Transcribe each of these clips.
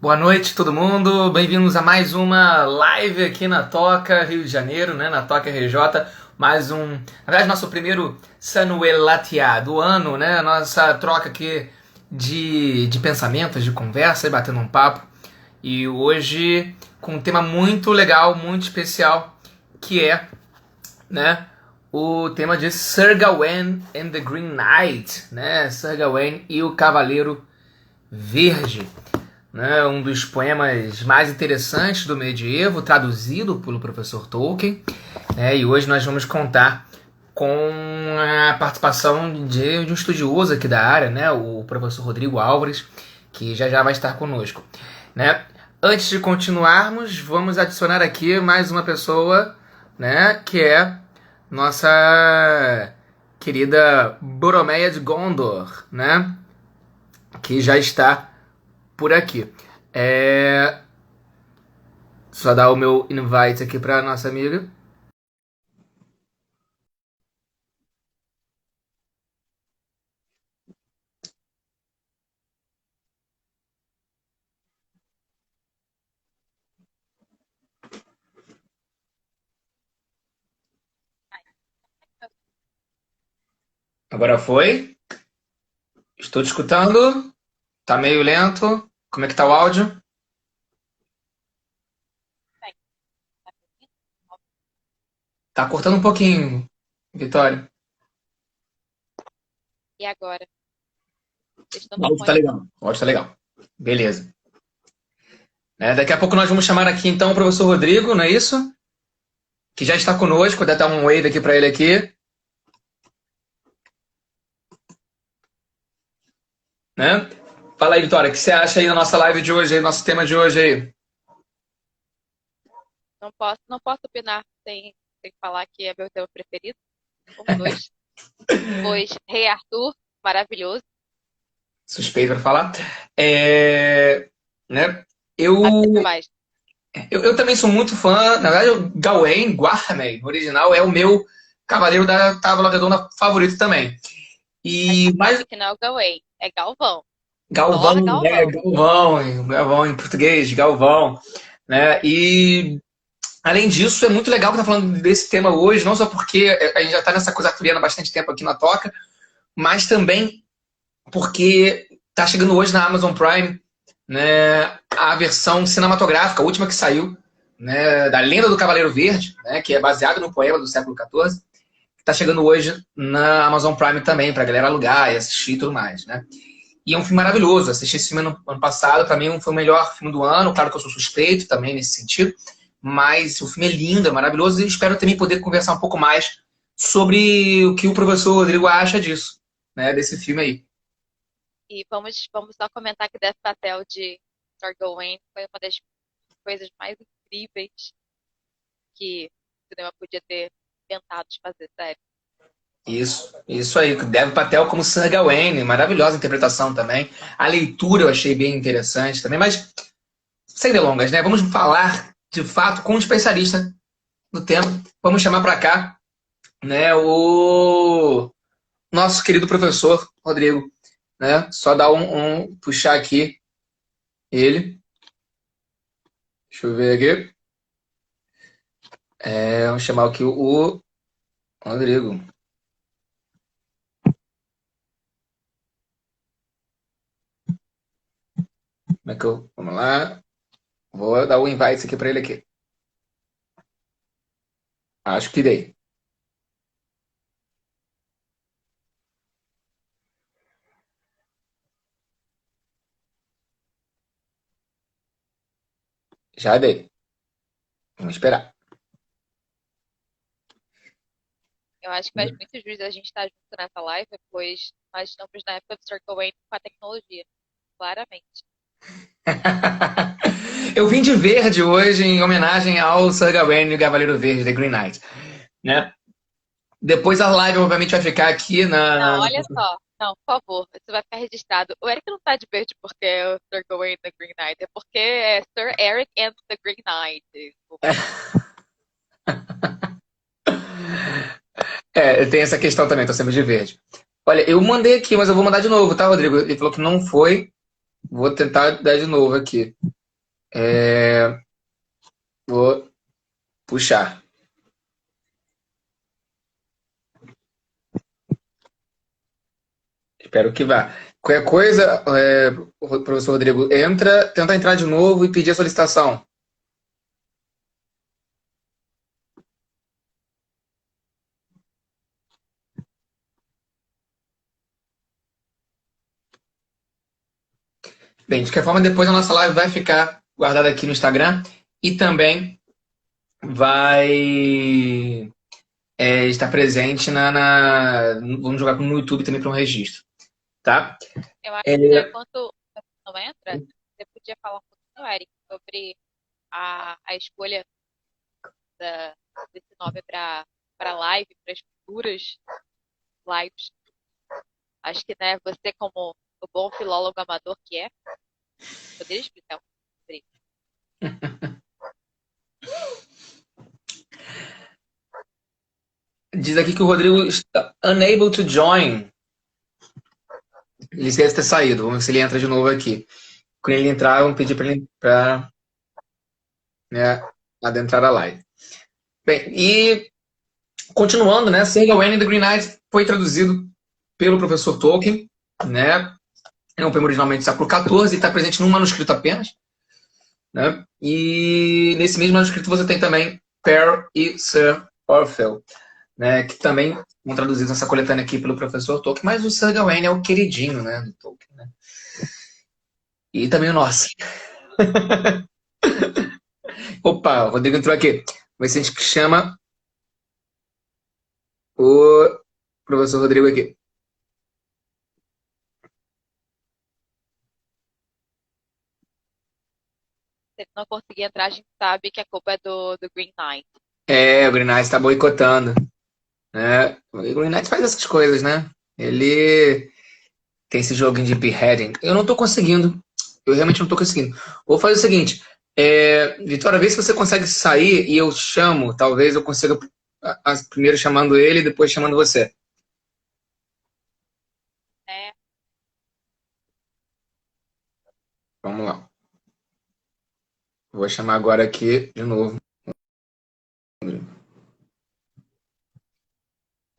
Boa noite, todo mundo. Bem-vindos a mais uma live aqui na Toca Rio de Janeiro, né? Na Toca RJ. Mais um, na verdade, nosso primeiro Sanuelatia do ano, né? Nossa troca aqui de pensamentos, de conversa, batendo um papo. E hoje com um tema muito legal, muito especial, que é, né? O tema de Sir Gawain and the Green Knight, né? Sir Gawain e o Cavaleiro Verde, né, um dos poemas mais interessantes do medievo, traduzido pelo professor Tolkien, né, e hoje nós vamos contar com a participação de um estudioso aqui da área, né, o professor Rodrigo Álvares, que já vai estar conosco. Né. Antes de continuarmos, vamos adicionar aqui mais uma pessoa, né, que é nossa querida Boromeia de Gondor, né, que já está por aqui. Só dar o meu invite aqui para nossa amiga. Agora foi. Estou te escutando. Tá meio lento. Como é que tá o áudio? Tá cortando um pouquinho, Vitória. E agora? O Testando áudio tá fone. legal. O áudio tá legal. Beleza. Daqui a pouco nós vamos chamar aqui então o professor Rodrigo, não é isso? Que já está conosco. Vou dar um wave aqui para ele aqui. Né? Fala aí, Vitória, o que você acha aí da nossa live de hoje, aí, nosso tema de hoje aí? Não posso opinar sem falar que é meu tema preferido. Por dois. Pois Rei Arthur, maravilhoso. Suspeito para falar. Né? Eu Até demais. Eu também sou muito fã, na verdade, o Gawain, Guarnay, no original, é o meu Cavaleiro da Távola Redonda favorito também. Mas E você mais sabe que não é o Gawain, é Galvão. Galvão, Lord né? Galvão. Galvão em português, Galvão, né? E além disso, é muito legal que tá falando desse tema hoje, não só porque a gente já está nessa coisa arturiana há bastante tempo aqui na Toca, mas também porque tá chegando hoje na Amazon Prime, né, a versão cinematográfica, a última que saiu, né, da Lenda do Cavaleiro Verde, né, que é baseado no poema do século XIV, que está chegando hoje na Amazon Prime também, para a galera alugar e assistir e tudo mais. Né? E é um filme maravilhoso. Assisti esse filme ano passado, para mim foi o melhor filme do ano. Claro que eu sou suspeito também nesse sentido, mas o filme é lindo, é maravilhoso e espero também poder conversar um pouco mais sobre o que o professor Rodrigo acha disso, né, desse filme aí. E vamos só comentar que Death Patel de Sir Gawain foi uma das coisas mais incríveis que o cinema podia ter tentado de fazer, sério. Isso aí. Dev Patel como Sir Gawain, maravilhosa interpretação também. A leitura eu achei bem interessante também, mas sem delongas, né? Vamos falar de fato com um especialista no tema. Vamos chamar para cá, né, o nosso querido professor Rodrigo, né? Só dar puxar aqui ele. Deixa eu ver aqui. Vamos chamar aqui o Rodrigo. Como é que eu. Vamos lá. Vou dar o invite aqui para ele aqui. Acho que dei. Já dei. Vamos esperar. Eu acho que faz muito jus a gente estar junto nessa live, pois nós estamos na época do Sir Gawain com a tecnologia, claramente. Eu vim de verde hoje em homenagem ao Sir Gawain e o Cavaleiro Verde, The Green Knight. Né? Depois a live, obviamente, vai ficar aqui Não, olha só. Não, por favor, isso vai ficar registrado. O Eric não tá de verde porque é o Sir Gawain and the Green Knight, é porque é Sir Eric and the Green Knight. Desculpa. Tem essa questão também, tô sempre de verde. Olha, eu mandei aqui, mas eu vou mandar de novo, tá, Rodrigo? Ele falou que não foi. Vou tentar dar de novo aqui. Vou puxar. Espero que vá. Qualquer coisa, o professor Rodrigo, tenta entrar de novo e pedir a solicitação. Bem, de qualquer forma, depois a nossa live vai ficar guardada aqui no Instagram e também vai estar presente vamos jogar no YouTube também para um registro, tá? Eu acho É, que enquanto você não entra, você podia falar um pouquinho, Eric, sobre a escolha desse nome para live, para as futuras lives. Acho que, né, você como o bom filólogo amador que é, poderia explicar um pouco sobre isso. diz aqui que o Rodrigo está unable to join. Ele esquece de ter saído. Vamos ver se ele entra de novo aqui. Quando ele entrar, vamos pedir para ele né, adentrar a live. Bem, e continuando, né? Sir Gawain and the Green Knight foi traduzido pelo professor Tolkien, né? É um poema originalmente do século XIV e está presente num manuscrito apenas, né? E nesse mesmo manuscrito você tem também Per e Sir Orfeu, né? Que também vão traduzidos nessa coletânea aqui pelo professor Tolkien, mas o Sir Gawain é o queridinho, né? Do Tolkien, né? E também o nosso. Opa, o Rodrigo entrou aqui. Vai ser a gente que chama o professor Rodrigo aqui. Se ele não conseguir entrar, a gente sabe que a culpa é do Green Knight. O Green Knight está boicotando, né? O Green Knight faz essas coisas, né? Ele tem esse joguinho de beheading. Eu não tô conseguindo. Eu realmente não tô conseguindo. Vou fazer o seguinte. Vitória, vê se você consegue sair e eu chamo. Talvez eu consiga primeiro chamando ele e depois chamando você. É, Vamos lá. Vou chamar agora aqui de novo.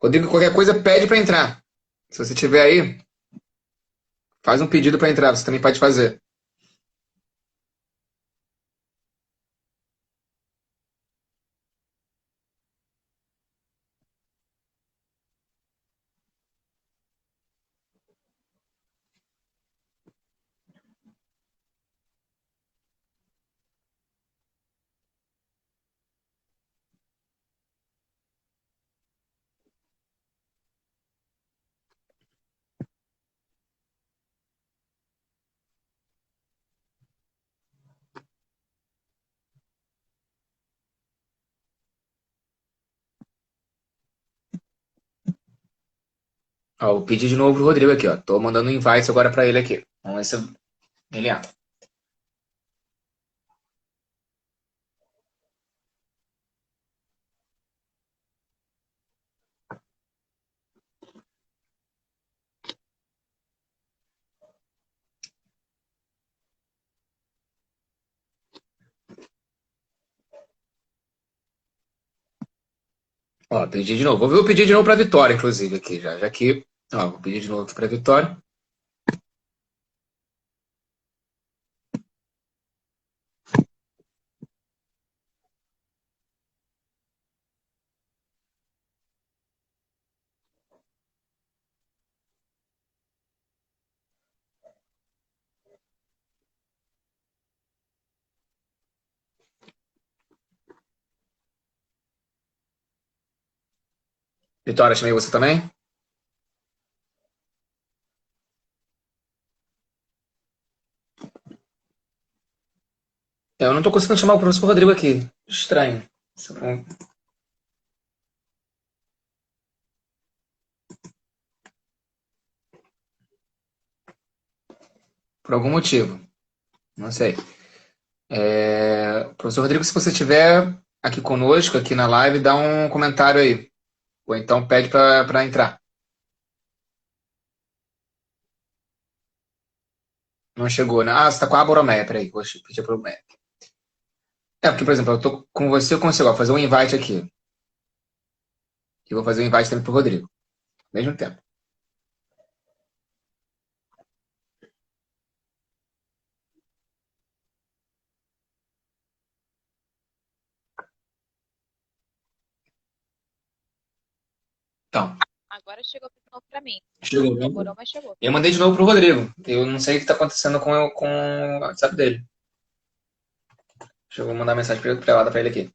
Rodrigo, qualquer coisa pede para entrar. Se você estiver aí, faz um pedido para entrar. Você também pode fazer. Ó, vou pedir de novo pro Rodrigo aqui, ó. Tô mandando um invite agora para ele aqui. Vamos ver se ele entra. Ó, pedi de novo. Vou pedir de novo para Vitória, inclusive, aqui já. Já que. Ó, vou pedir de novo aqui para Vitória. Vitória, chamei você também? Eu não tô conseguindo chamar o professor Rodrigo aqui. Estranho. Por algum motivo. Não sei. Professor Rodrigo, se você estiver aqui conosco, aqui na live, dá um comentário aí. Ou então pede para entrar. Não chegou, né? Ah, você tá com a Boromé, peraí, vou pedir pro Mac. É, porque, por exemplo, eu tô com você, eu consigo ó, fazer um invite aqui. E vou fazer um invite também pro Rodrigo. Ao mesmo tempo. Então, Agora chegou de novo pra mim. chegou, né? Demorou, mas chegou. Eu mandei de novo pro Rodrigo. Eu não sei o que tá acontecendo com o WhatsApp dele. Deixa eu mandar mensagem privada pra ele aqui.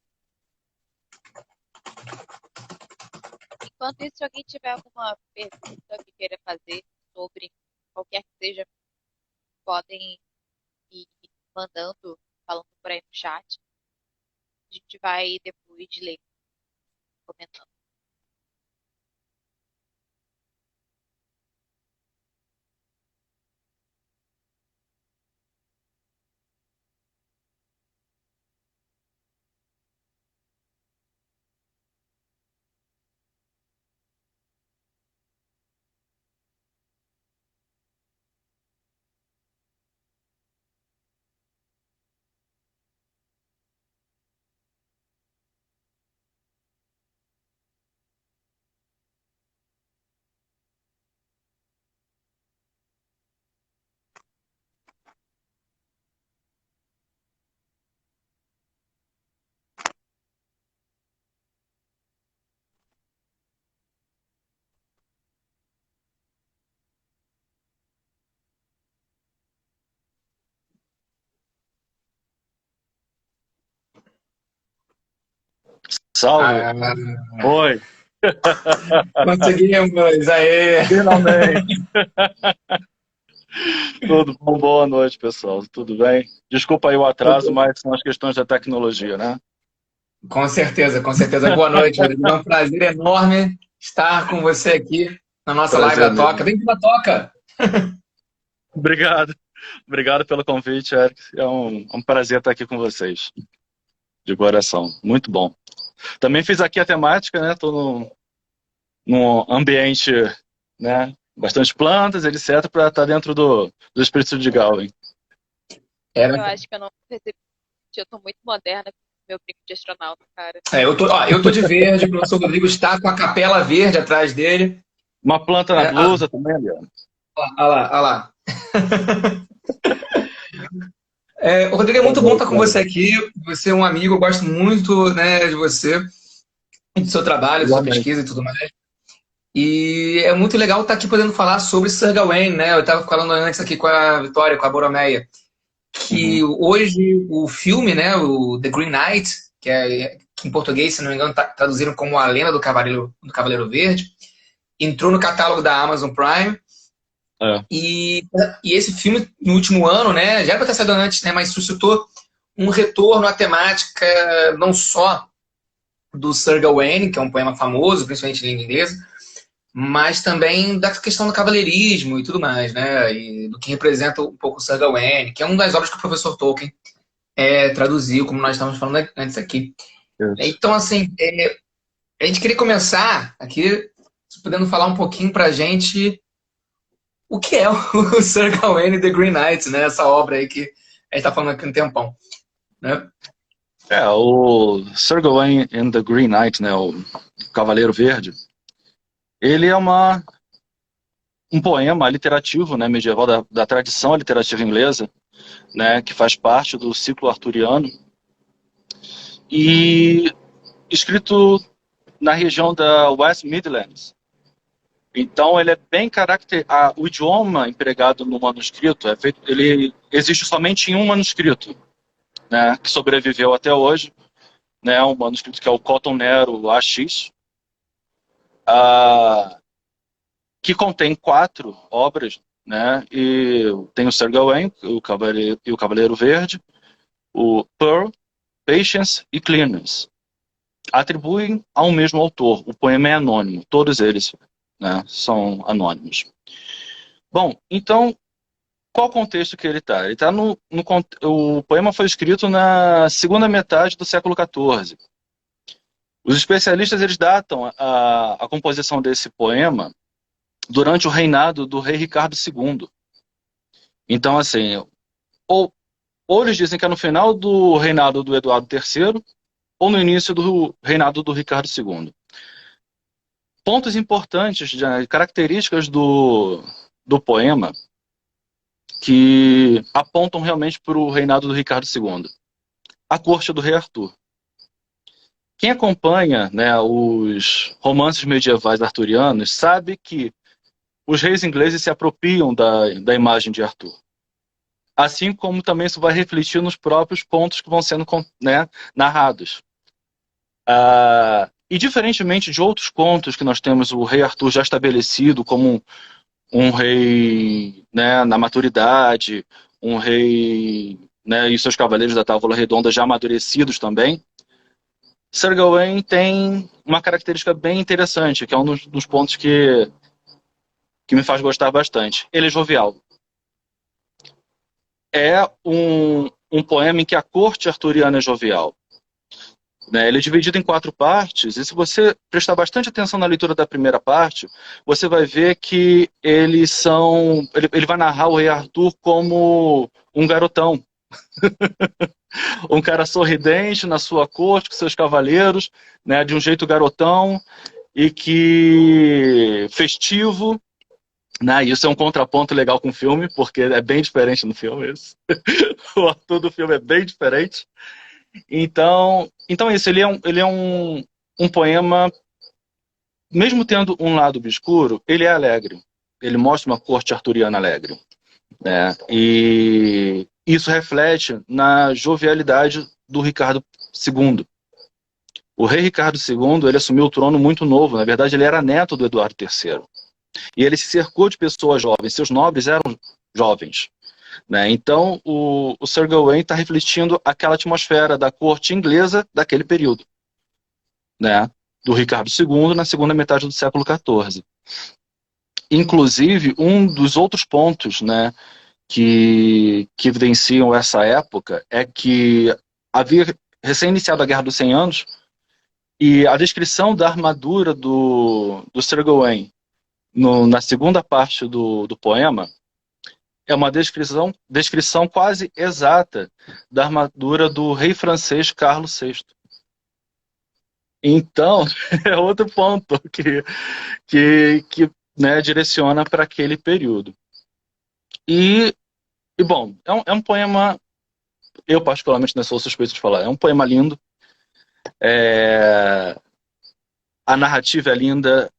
Enquanto isso, se alguém tiver alguma pergunta que queira fazer sobre qualquer que seja, podem ir mandando, falando por aí no chat. A gente vai depois ler, comentando. Salve! Ah, Oi! conseguimos! Aê! Finalmente! Tudo bom? Boa noite, pessoal. Tudo bem? Desculpa aí o atraso, mas são as questões da tecnologia, né? Com certeza, com certeza. Boa noite, Rodrigo. É um prazer enorme estar com você aqui na nossa live Prazer da Toca. mesmo. Vem pra Toca! Obrigado. Obrigado pelo convite, Eric. É um prazer estar aqui com vocês. De coração. Muito bom. Também fiz aqui a temática, né? Estou num ambiente, né? Bastante plantas, etc., para estar dentro do espírito de Galvin. Eu acho que eu não percebi. Eu tô muito moderna com meu brinco de astronauta, cara. Eu tô de verde, o professor Rodrigo está com a capela verde atrás dele. Uma planta na blusa também, Leandro. Olha lá, olha lá. Rodrigo, é muito bom estar com você aqui. Você é um amigo, eu gosto muito, né, de você, do seu trabalho, da sua Igualmente. pesquisa e tudo mais. E é muito legal estar aqui podendo falar sobre Sir Gawain, né? Eu estava falando antes aqui com a Vitória, com a Boromeia, Uhum. que hoje o filme, né, o The Green Knight, que em português, se não me engano, traduziram como A Lenda do Cavaleiro Verde, entrou no catálogo da Amazon Prime. É. E esse filme, no último ano, né, já era para ter saído antes, né, mas suscitou um retorno à temática não só do Sir Gawain, que é um poema famoso, principalmente em língua inglesa, mas também da questão do cavalheirismo e tudo mais, né, e do que representa um pouco o Sir Gawain, que é uma das obras que o professor Tolkien traduziu, como nós estávamos falando antes aqui. Isso. Então, assim, a gente queria começar aqui podendo falar um pouquinho para a gente o que é o Sir Gawain e The Green Knight, né? Essa obra aí que a gente tá falando aqui um tempão, né? O Sir Gawain and the Green Knight, né, o Cavaleiro Verde, ele é um poema literativo, né, medieval da tradição literativa inglesa, né, que faz parte do ciclo arturiano e escrito na região da West Midlands. Então ele é bem o idioma empregado no manuscrito ele existe somente em um manuscrito, né, que sobreviveu até hoje, né, um manuscrito que é o Cotton Nero AX, que contém 4 obras, né, e tem o Sir Gawain, o Cavaleiro Verde, o Pearl, Patience e Clearness. Atribuem ao mesmo autor. O poema é anônimo, todos eles, né, são anônimos. Bom, então, qual o contexto que ele está? Ele está o poema foi escrito na segunda metade do século XIV. Os especialistas eles datam a composição desse poema durante o reinado do rei Ricardo II. Então, assim, ou, ou eles dizem que é no final do reinado do Eduardo III, ou no início do reinado do Ricardo II. Pontos importantes, características do poema que apontam realmente para o reinado do Ricardo II. A corte do rei Arthur. Quem acompanha, né, os romances medievais arturianos sabe que os reis ingleses se apropriam da imagem de Arthur. Assim como também isso vai refletir nos próprios pontos que vão sendo, né, narrados. E diferentemente de outros contos que nós temos o rei Arthur já estabelecido como um rei, né, na maturidade, um rei, né, e seus cavaleiros da Távola Redonda já amadurecidos também, Sir Gawain tem uma característica bem interessante, que é um dos pontos que me faz gostar bastante. Ele é jovial. É um poema em que a corte arturiana é jovial. Né? Ele é dividido em 4 partes, e se você prestar bastante atenção na leitura da primeira parte, você vai ver que ele vai narrar o rei Arthur como um garotão. Um cara sorridente na sua corte, com seus cavaleiros, né, de um jeito garotão, e que festivo, né, isso é um contraponto legal com o filme, porque é bem diferente no filme isso. O Arthur do filme é bem diferente. Então isso, ele é um poema, mesmo tendo um lado obscuro, ele é alegre. Ele mostra uma corte arturiana alegre. Né? E isso reflete na jovialidade do Ricardo II. O rei Ricardo II, ele assumiu o trono muito novo. Na verdade, ele era neto do Eduardo III. E ele se cercou de pessoas jovens. Seus nobres eram jovens. Né? Então, o Sir Gawain está refletindo aquela atmosfera da corte inglesa daquele período, né? Do Ricardo II na segunda metade do século XIV. Inclusive, um dos outros pontos, né, que evidenciam essa época é que havia recém-iniciado a Guerra dos 100 Anos e a descrição da armadura do Sir Gawain na segunda parte do poema é uma descrição quase exata da armadura do rei francês Carlos VI. Então, é outro ponto que né, direciona para aquele período. E bom, é um poema, eu particularmente não sou suspeito de falar, é um poema lindo, a narrativa é linda,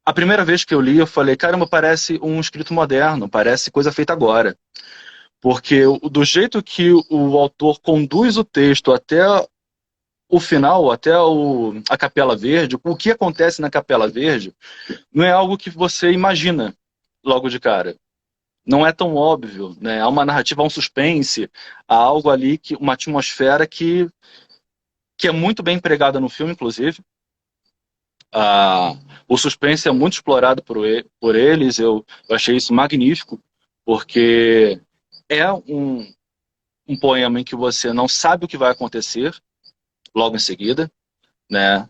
a primeira vez que eu li, eu falei, caramba, parece um escrito moderno, parece coisa feita agora. Porque do jeito que o autor conduz o texto até o final, até a Capela Verde, o que acontece na Capela Verde, não é algo que você imagina logo de cara. Não é tão óbvio, né? Há uma narrativa, há um suspense, há algo ali, uma atmosfera que é muito bem empregada no filme, inclusive. O suspense é muito explorado por eles, eu achei isso magnífico, porque é um poema em que você não sabe o que vai acontecer logo em seguida, né?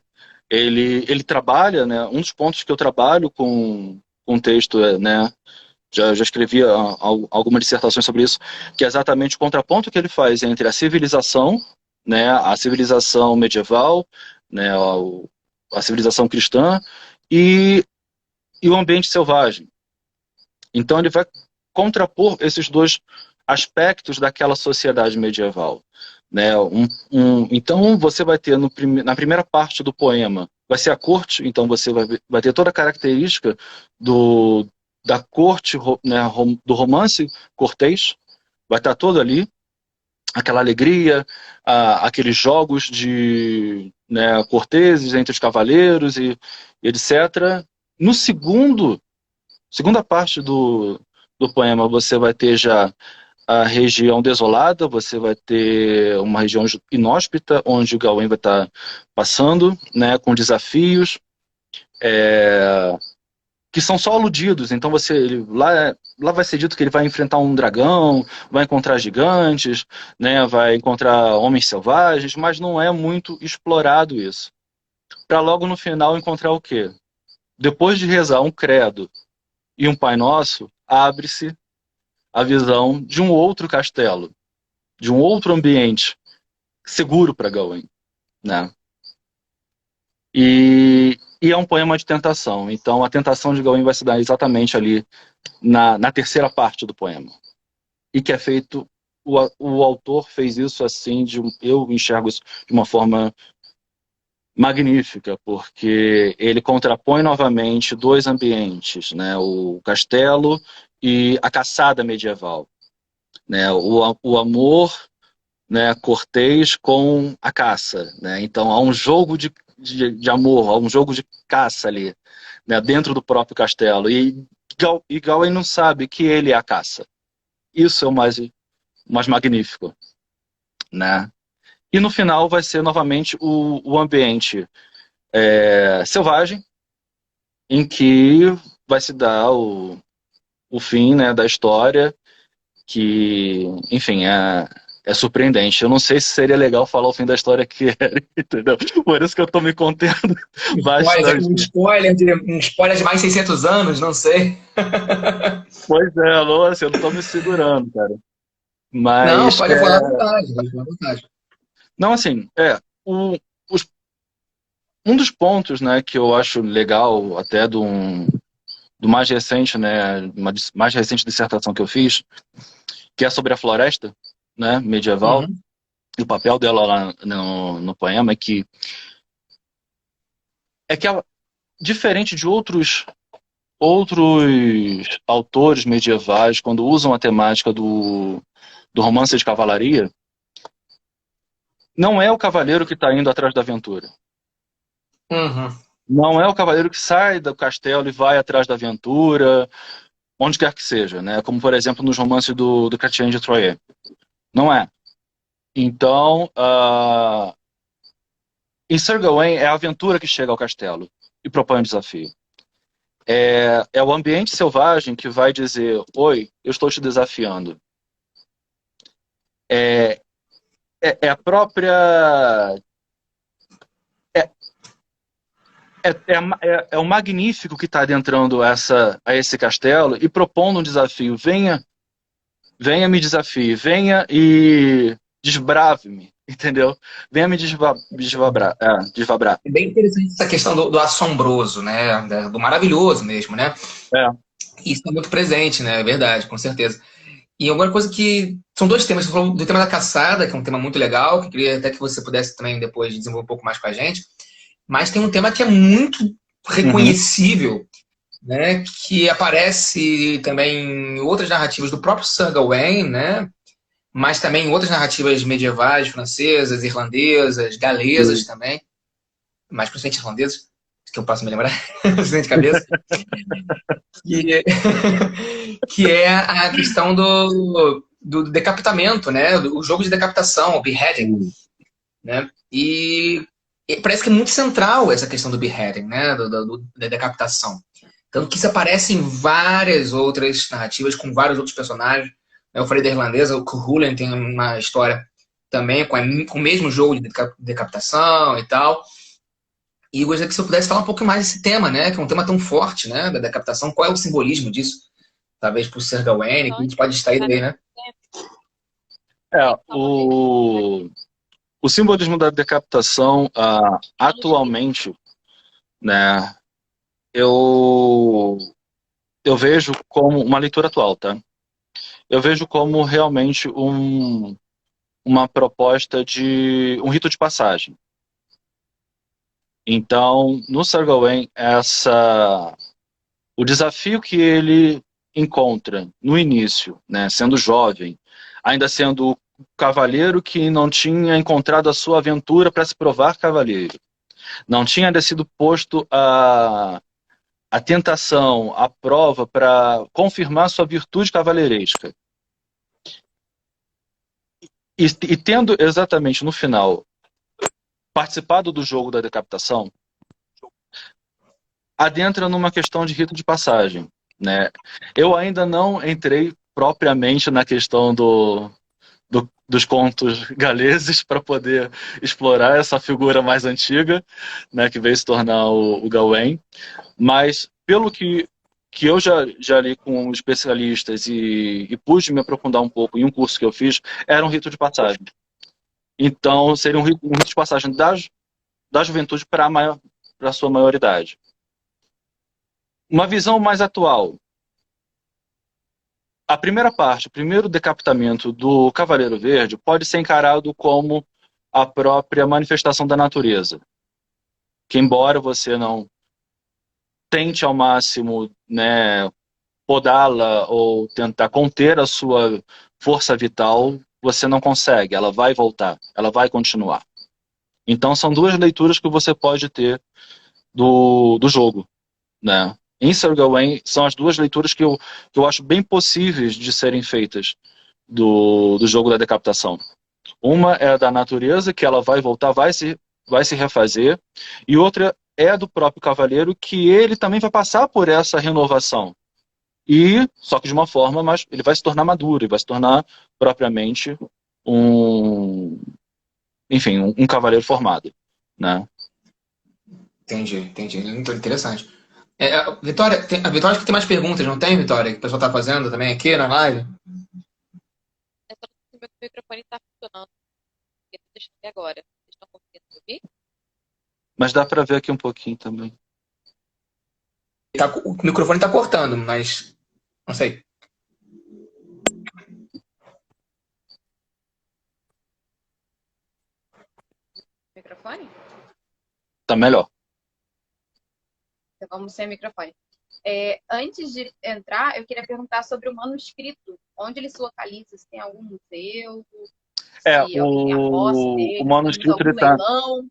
Ele trabalha, né? Um dos pontos que eu trabalho com o texto, né? Já escrevi algumas dissertações sobre isso, que é exatamente o contraponto que ele faz entre a civilização, né? A civilização medieval, né? A civilização cristã e o ambiente selvagem. Então ele vai contrapor esses dois aspectos daquela sociedade medieval. Né? Então você vai ter na primeira parte do poema, vai ser a corte, então você vai ter toda a característica da corte, né, do romance cortês, vai estar todo ali, aquela alegria, aqueles jogos de, né, corteses entre os cavaleiros e etc. No segunda parte do poema, você vai ter já a região desolada, você vai ter uma região inóspita, onde o Gawain vai estar passando, né, com desafios que são só aludidos. Então lá vai ser dito que ele vai enfrentar um dragão, vai encontrar gigantes, né, vai encontrar homens selvagens, mas não é muito explorado isso. Para logo no final encontrar o quê? Depois de rezar um credo e um Pai Nosso, abre-se a visão de um outro castelo, de um outro ambiente seguro para Gawain, né? E é um poema de tentação. Então a tentação de Gawain vai se dar exatamente ali na terceira parte do poema. E que é feito, o autor fez isso assim, eu enxergo isso de uma forma magnífica, porque ele contrapõe novamente dois ambientes, né? O castelo e a caçada medieval, né? O amor, né, cortês com a caça, né? Então há um jogo de amor, há um jogo de caça ali, né, dentro do próprio castelo. E Gawain não sabe que ele é a caça. Isso é o mais magnífico, né? E no final vai ser novamente o ambiente selvagem, em que vai se dar o fim, né, da história, que, enfim, é surpreendente. Eu não sei se seria legal falar o fim da história que era, entendeu? Por isso que eu tô me contendo bastante. Um spoiler de mais 600 anos, não sei. Pois é, alô, assim, eu não tô me segurando, cara. Não, Mas, pode falar à vontade, pode falar à vontade. não, assim, os- um dos pontos, né, que eu acho legal, até do mais recente, né, mais recente dissertação que eu fiz, que é sobre a floresta, né, medieval, Uhum. e o papel dela lá no poema é que ela, diferente de outros autores medievais, quando usam a temática do romance de cavalaria, não é o cavaleiro que está indo atrás da aventura. Uhum. Não é o cavaleiro que sai do castelo e vai atrás da aventura, onde quer que seja, né? Como, por exemplo, nos romances do Chrétien de Troyes. Não é. Então, em Sir Gawain é a aventura que chega ao castelo e propõe um desafio. É o ambiente selvagem que vai dizer: oi, eu estou te desafiando. É, é a própria. É, é o magnífico que está adentrando a esse castelo e propondo um desafio. Venha me desafie, venha e desbrave-me, entendeu? Venha me desvabrar. É bem interessante essa questão do assombroso, né? Do maravilhoso mesmo, né? É. Isso é muito presente, né? É verdade, com certeza. E alguma coisa que. São dois temas. Você falou do tema da caçada, que é um tema muito legal, que eu queria até que você pudesse também depois desenvolver um pouco mais com a gente. Mas tem um tema que é muito Uhum. reconhecível, né? Que aparece também em outras narrativas do próprio Sir Gawain, né? Mas também em outras narrativas medievais, francesas, irlandesas, galesas também, mais principalmente irlandesas, que eu posso me lembrar, assim de cabeça, que, que é a questão do decapitamento, né? O jogo de decapitação, o beheading, né? E parece que é muito central essa questão do beheading, né? Da decapitação. Tanto que isso aparece em várias outras narrativas, com vários outros personagens. Eu falei da irlandesa, o Cuchulainn tem uma história também com o mesmo jogo de decapitação e tal. E eu gostaria que você pudesse falar um pouco mais desse tema, né? Que é um tema tão forte, né? Da decapitação. Qual é o simbolismo disso? Talvez por Sir Gawain, que a gente pode extrair daí, né? O simbolismo da decapitação, atualmente, né, eu vejo como uma leitura atual, tá? Eu vejo como realmente uma proposta de um rito de passagem. Então, no Sir Gawain, o desafio que ele encontra no início, né, sendo jovem, ainda sendo o cavaleiro que não tinha encontrado a sua aventura para se provar cavaleiro, não tinha ainda sido posto a tentação, a prova para confirmar sua virtude cavaleiresca. E tendo exatamente no final participado do jogo da decapitação, adentra numa questão de rito de passagem, né? Eu ainda não entrei propriamente na questão dos contos galeses para poder explorar essa figura mais antiga, né, que veio se tornar o Gawain, mas pelo que que eu já li com especialistas e pude me aprofundar um pouco em um curso que eu fiz, era um rito de passagem. Então, seria um rito de passagem da juventude para a sua maioridade. Uma visão mais atual. A primeira parte, o primeiro decapitamento do Cavaleiro Verde pode ser encarado como a própria manifestação da natureza. Que embora você não tente ao máximo, né, podá-la ou tentar conter a sua força vital, você não consegue, ela vai voltar, ela vai continuar. Então são duas leituras que você pode ter do jogo, né? Em Sir Gawain são as duas leituras que eu acho bem possíveis de serem feitas do jogo da decapitação. Uma é da natureza, que ela vai voltar, vai se refazer, e outra é do próprio cavaleiro, que ele também vai passar por essa renovação. Só que de uma forma, mas ele vai se tornar maduro, ele vai se tornar propriamente enfim, um cavaleiro formado, né? Entendi. Muito interessante. Vitória, a Vitória acho que tem mais perguntas, não tem, Vitória? Que o pessoal tá fazendo também aqui na live? É só que o meu microfone está funcionando. Eu tô deixando até agora. Vocês estão conseguindo ouvir? Mas dá para ver aqui um pouquinho também. O microfone tá cortando, mas não sei. Microfone? Tá melhor. Então vamos sem microfone. Antes de entrar, eu queria perguntar sobre o manuscrito. Onde ele se localiza? Se tem algum museu? Se alguém tem a posse dele? O manuscrito algum ele tá... leilão?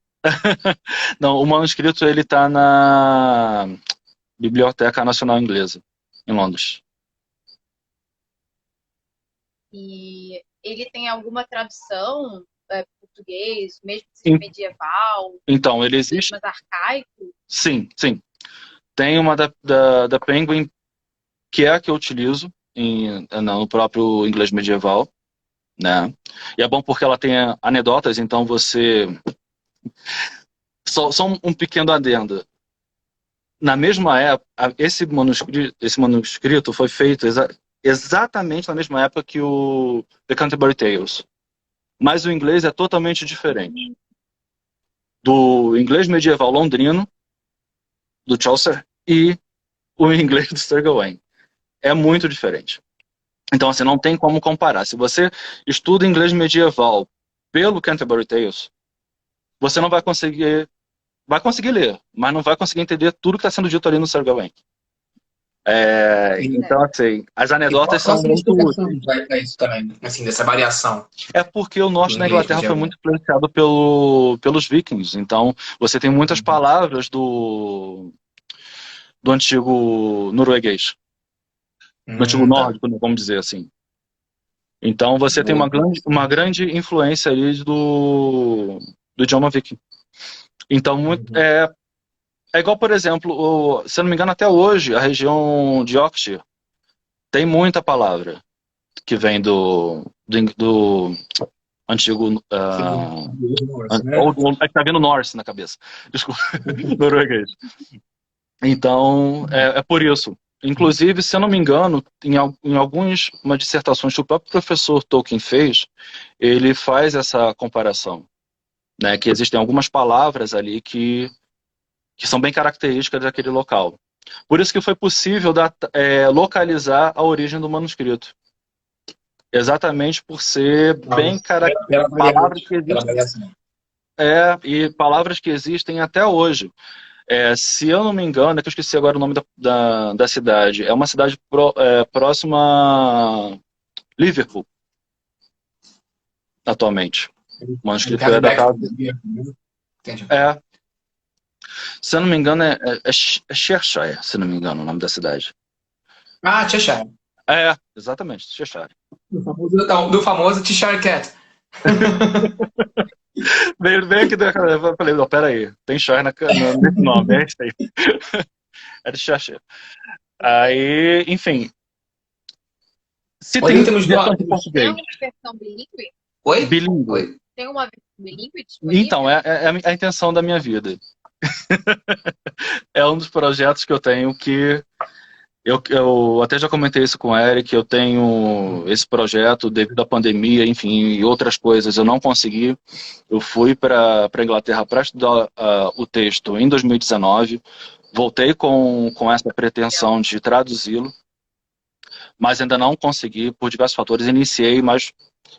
Não, o manuscrito ele tá na Biblioteca Nacional Inglesa, em Londres. E ele tem alguma tradução português, mesmo que seja medieval? Então, ele existe... Mais arcaico? Sim. Tem uma da Penguin, que é a que eu utilizo no próprio inglês medieval, né? E é bom porque ela tem anedotas, então você... Só um pequeno adendo. Na mesma época, esse manuscrito foi feito exatamente na mesma época que o The Canterbury Tales. Mas o inglês é totalmente diferente. Do inglês medieval londrino, do Chaucer, e o inglês do Sir Gawain. É muito diferente. Então, assim, não tem como comparar. Se você estuda inglês medieval pelo Canterbury Tales, você não vai conseguir... Vai conseguir ler, mas não vai conseguir entender tudo que está sendo dito ali no Sir Gawain. Então, assim, as anedotas são muito úteis. Para isso também, assim, dessa variação. É porque o norte da Inglaterra foi muito influenciado pelos vikings. Então, você tem muitas palavras do antigo norueguês. Do antigo nórdico, vamos dizer assim. Então, você tem uma grande influência ali do idioma viking. Então, é igual, por exemplo, se eu não me engano, até hoje, a região de Yorkshire tem muita palavra que vem do antigo... Está vindo Norse na cabeça. Desculpa, norueguês. Então, é por isso. Inclusive, se eu não me engano, em algumas dissertações que o próprio professor Tolkien fez, ele faz essa comparação, né, que existem algumas palavras ali que são bem características daquele local. Por isso que foi possível localizar a origem do manuscrito. Exatamente por ser bem característico. Palavras que existem. E palavras que existem até hoje. Se eu não me engano, é que eu esqueci agora o nome da cidade. É uma cidade próxima a Liverpool, atualmente. O manuscrito é datado. Se eu não me engano, é Cheshire, se não me engano, o nome da cidade. Ah, Cheshire. Exatamente, Cheshire. Do famoso Cheshire Cat. Veio aqui da cara, eu falei, não, peraí, tem Shire nesse nome, é isso aí. É de Cheshire. Aí, enfim. Se tem temos português. Tem uma versão bilíngue? Oi? Bilíngue. Tem uma versão bilíngue disponível? Então, é a intenção da minha vida. É um dos projetos que eu tenho que Eu até já comentei isso com o Eric, eu tenho esse projeto devido à pandemia, enfim, e outras coisas, eu não consegui. Eu fui para a Inglaterra para estudar o texto em 2019, voltei com essa pretensão de traduzi-lo, mas ainda não consegui por diversos fatores. Iniciei, mas,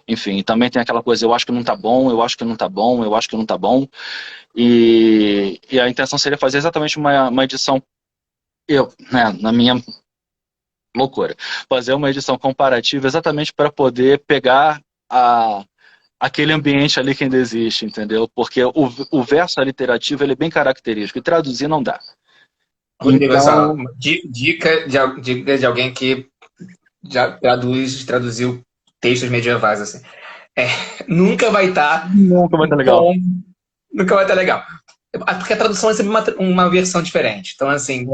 enfim, também tem aquela coisa, eu acho que não tá bom, eu acho que não tá bom, eu acho que não tá bom. E a intenção seria fazer exatamente uma edição, né, na minha loucura, fazer uma edição comparativa exatamente para poder pegar aquele ambiente ali que ainda existe, entendeu? Porque o verso literativo ele é bem característico, e traduzir não dá. Rodrigo, essa Então, dica de alguém que já traduziu textos medievais, assim. É, nunca vai estar nunca vai estar legal. bom, nunca vai estar legal. Porque a tradução é sempre uma versão diferente. Então, assim,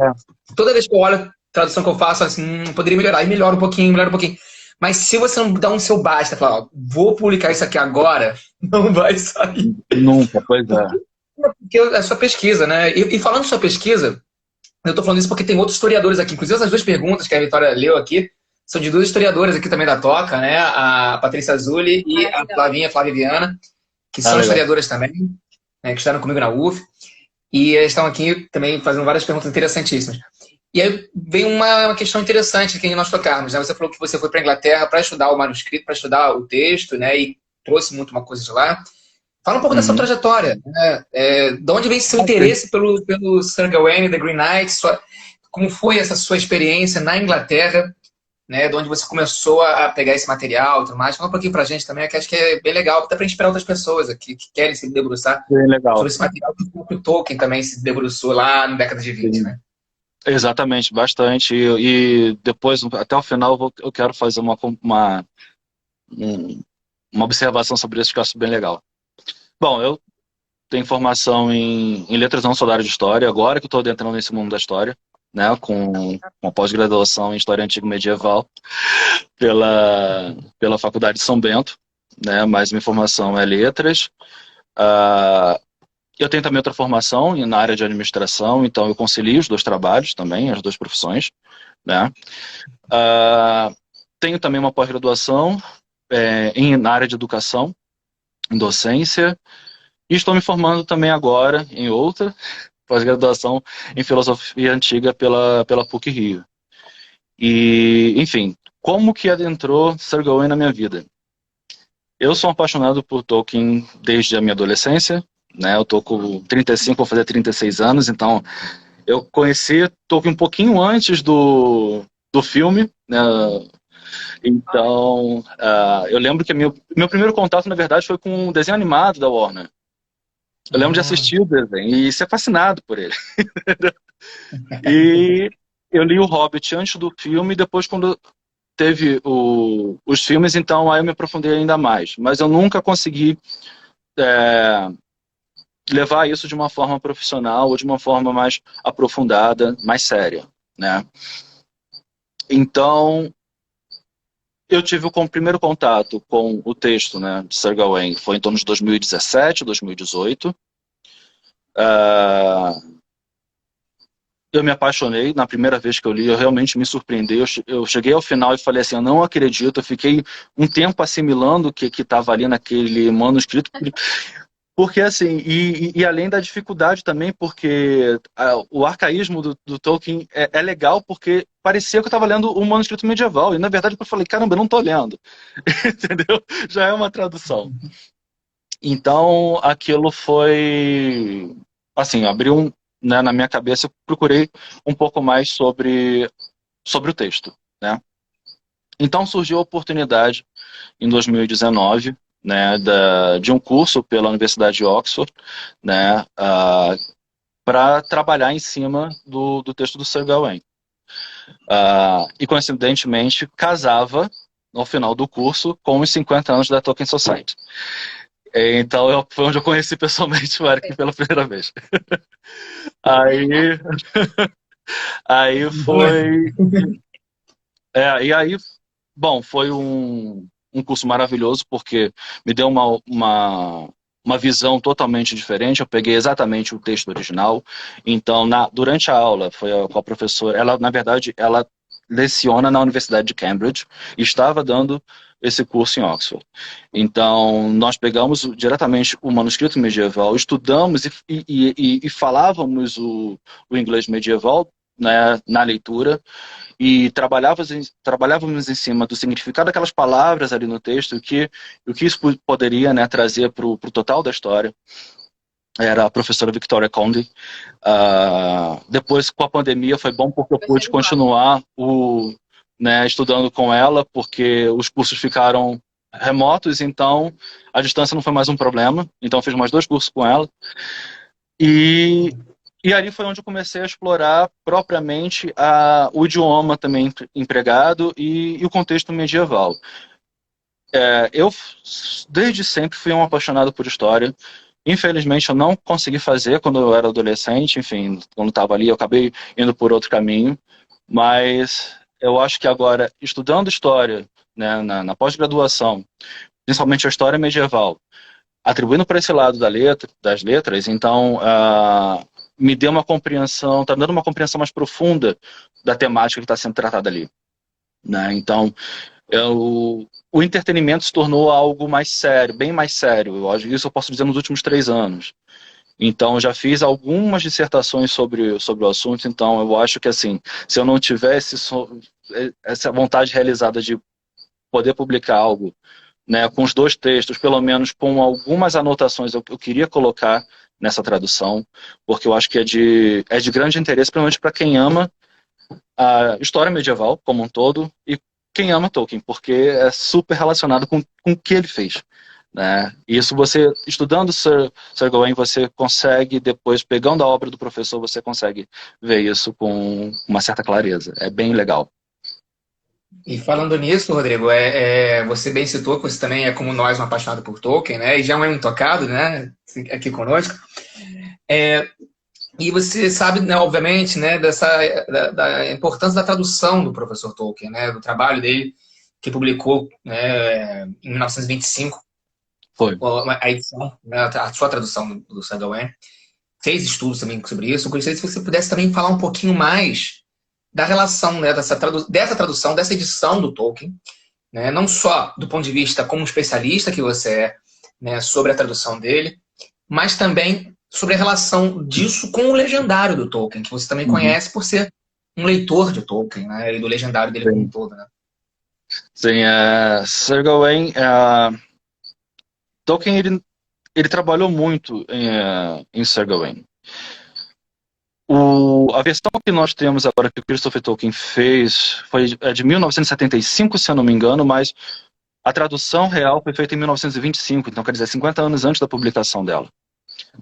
toda vez que eu olho a tradução que eu faço, assim, poderia melhorar. E melhora um pouquinho, melhora um pouquinho. Mas se você não dá um seu basta, falar, ó, vou publicar isso aqui agora, não vai sair. Nunca, pois é. Porque é a sua pesquisa, né? E falando de sua pesquisa, eu tô falando isso porque tem outros historiadores aqui. Inclusive, essas duas perguntas que a Vitória leu aqui são de duas historiadoras aqui também da Toca, né? A Patrícia Azuli e a Flávia Viana, que são Legal. historiadoras também, né, que estudaram comigo na UF. E eles estão aqui também fazendo várias perguntas interessantíssimas. E aí vem uma questão interessante que nós tocarmos, né? Você falou que você foi para a Inglaterra para estudar o manuscrito, para estudar o texto, né? E trouxe muito uma coisa de lá. Fala um pouco dessa trajetória, né? De onde vem seu interesse pelo Sir Gawain, The Green Knight? Como foi essa sua experiência na Inglaterra, né? De onde você começou a pegar esse material e tudo mais? Fala um pouquinho pra gente também, que acho que é bem legal, até para inspirar outras pessoas aqui que querem se debruçar Bem legal. sobre esse material que o Tolkien também se debruçou lá na década de 20, né? Exatamente, bastante. E depois, até o final, eu quero fazer uma observação sobre isso que eu acho bem legal. Bom, eu tenho formação em letras, não sou da área de história, agora que eu estou adentrando nesse mundo da história, né, com uma pós-graduação em História Antiga e Medieval pela Faculdade de São Bento, né, mas minha formação é letras. Eu tenho também outra formação na área de administração, então eu concilio os dois trabalhos também, as duas profissões, né. Tenho também uma pós-graduação na área de educação, em docência, e estou me formando também agora em outra pós-graduação em filosofia antiga pela PUC-Rio. E, enfim, como que adentrou Sir Gawain na minha vida? Eu sou apaixonado por Tolkien desde a minha adolescência, né? Eu tô com 35, vou fazer 36 anos, então eu conheci Tolkien um pouquinho antes do filme, né? Então, eu lembro que meu primeiro contato, na verdade, foi com um desenho animado da Warner. Eu lembro de assistir o desenho e ser fascinado por ele. E eu li o Hobbit antes do filme, e depois, quando teve os filmes, então aí eu me aprofundei ainda mais. Mas eu nunca consegui levar isso de uma forma profissional ou de uma forma mais aprofundada, mais séria, né? Então, eu tive o primeiro contato com o texto, né, de Sir Gawain, foi em torno de 2017, 2018. Eu me apaixonei na primeira vez que eu li, eu realmente me surpreendi. Eu cheguei ao final e falei assim, eu não acredito. Eu fiquei um tempo assimilando o que estava ali naquele manuscrito. Porque assim, e além da dificuldade também, porque o arcaísmo do Tolkien é legal, porque parecia que eu estava lendo um manuscrito medieval, e na verdade eu falei, caramba, eu não estou lendo, entendeu? Já é uma tradução. Então, aquilo foi, assim, abriu né, na minha cabeça, eu procurei um pouco mais sobre o texto, né? Então surgiu a oportunidade, em 2019, né, de um curso pela Universidade de Oxford, né, para trabalhar em cima do texto do Sir Gawain. E coincidentemente casava, no final do curso, com os 50 anos da Tolkien Society. Então foi onde eu conheci pessoalmente o Eric pela primeira vez. Aí foi... e aí, bom, foi um curso maravilhoso, porque me deu uma visão totalmente diferente. Eu peguei exatamente o texto original. Então, durante a aula, foi com a professora, ela, na verdade, ela leciona na Universidade de Cambridge e estava dando esse curso em Oxford. Então, nós pegamos diretamente o manuscrito medieval, estudamos e falávamos o inglês medieval, né, na leitura, e trabalhávamos em cima do significado daquelas palavras ali no texto, o que isso poderia, né, trazer para o total da história. Era a professora Victoria Conde. Depois, com a pandemia, foi bom porque eu pude continuar né, estudando com ela, porque os cursos ficaram remotos, então a distância não foi mais um problema. Então, eu fiz mais 2 cursos com ela. E ali foi onde eu comecei a explorar propriamente o idioma também empregado e o contexto medieval. Eu, desde sempre, fui um apaixonado por história. Infelizmente, eu não consegui fazer quando eu era adolescente. Enfim, quando estava ali, eu acabei indo por outro caminho. Mas eu acho que agora, estudando história, né, na pós-graduação, principalmente a história medieval, atribuindo para esse lado das letras, então me deu uma compreensão, está me dando uma compreensão mais profunda da temática que está sendo tratada ali, né? Então, o entretenimento se tornou algo mais sério, bem mais sério. Isso eu posso dizer nos últimos 3 anos. Então, eu já fiz algumas dissertações sobre o assunto. Então, eu acho que, assim, se eu não tivesse essa vontade realizada de poder publicar algo, né, com os 2 textos, pelo menos com algumas anotações eu queria colocar nessa tradução, porque eu acho que é de grande interesse, principalmente para quem ama a história medieval como um todo e quem ama Tolkien, porque é super relacionado com o que ele fez, né? E isso você, estudando Sir Gawain, você consegue, depois, pegando a obra do professor, você consegue ver isso com uma certa clareza. É bem legal. E falando nisso, Rodrigo, você bem citou que você também é como nós um apaixonado por Tolkien, né? E já é um intocado, né? Aqui conosco. E você sabe, né, obviamente, né, da importância da tradução do professor Tolkien, né? Do trabalho dele que publicou, né, em 1925. Foi. A edição, né, a sua tradução do Sir Gawain. Fez estudos também sobre isso. Eu gostaria se você pudesse também falar um pouquinho mais da relação, né, dessa tradução, dessa edição do Tolkien, né, não só do ponto de vista como especialista que você é, né, sobre a tradução dele, mas também sobre a relação disso com o legendário do Tolkien, que você também conhece por ser um leitor de Tolkien, né, e do legendário dele como um todo, né? Sim, Sir Gawain, Tolkien, ele trabalhou muito em Sir Gawain. A versão que nós temos agora, que o Christopher Tolkien fez, foi de 1975, se eu não me engano, mas a tradução real foi feita em 1925, então quer dizer, 50 anos antes da publicação dela.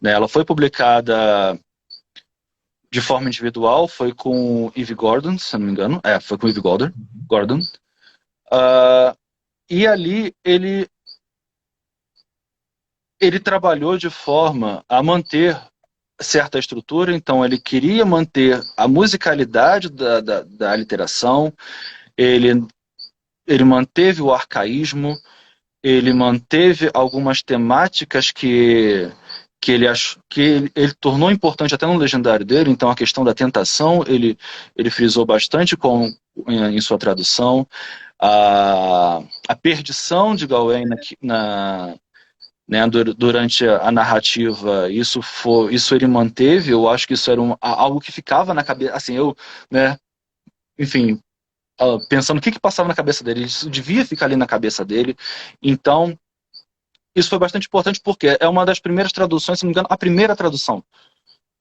Ela foi publicada de forma individual, foi com Eve Gordon, se eu não me engano. Foi com Eve Gordon. E ali ele trabalhou de forma a manter certa estrutura, então ele queria manter a musicalidade da literação, ele manteve o arcaísmo, ele manteve algumas temáticas que ele tornou importante até no legendário dele, então a questão da tentação ele frisou bastante em sua tradução, a perdição de Gawain né, durante a narrativa, isso ele manteve. Eu acho que isso era algo que ficava na cabeça, assim, né, enfim, pensando o que passava na cabeça dele, isso devia ficar ali na cabeça dele. Então, isso foi bastante importante porque é uma das primeiras traduções, se não me engano, a primeira tradução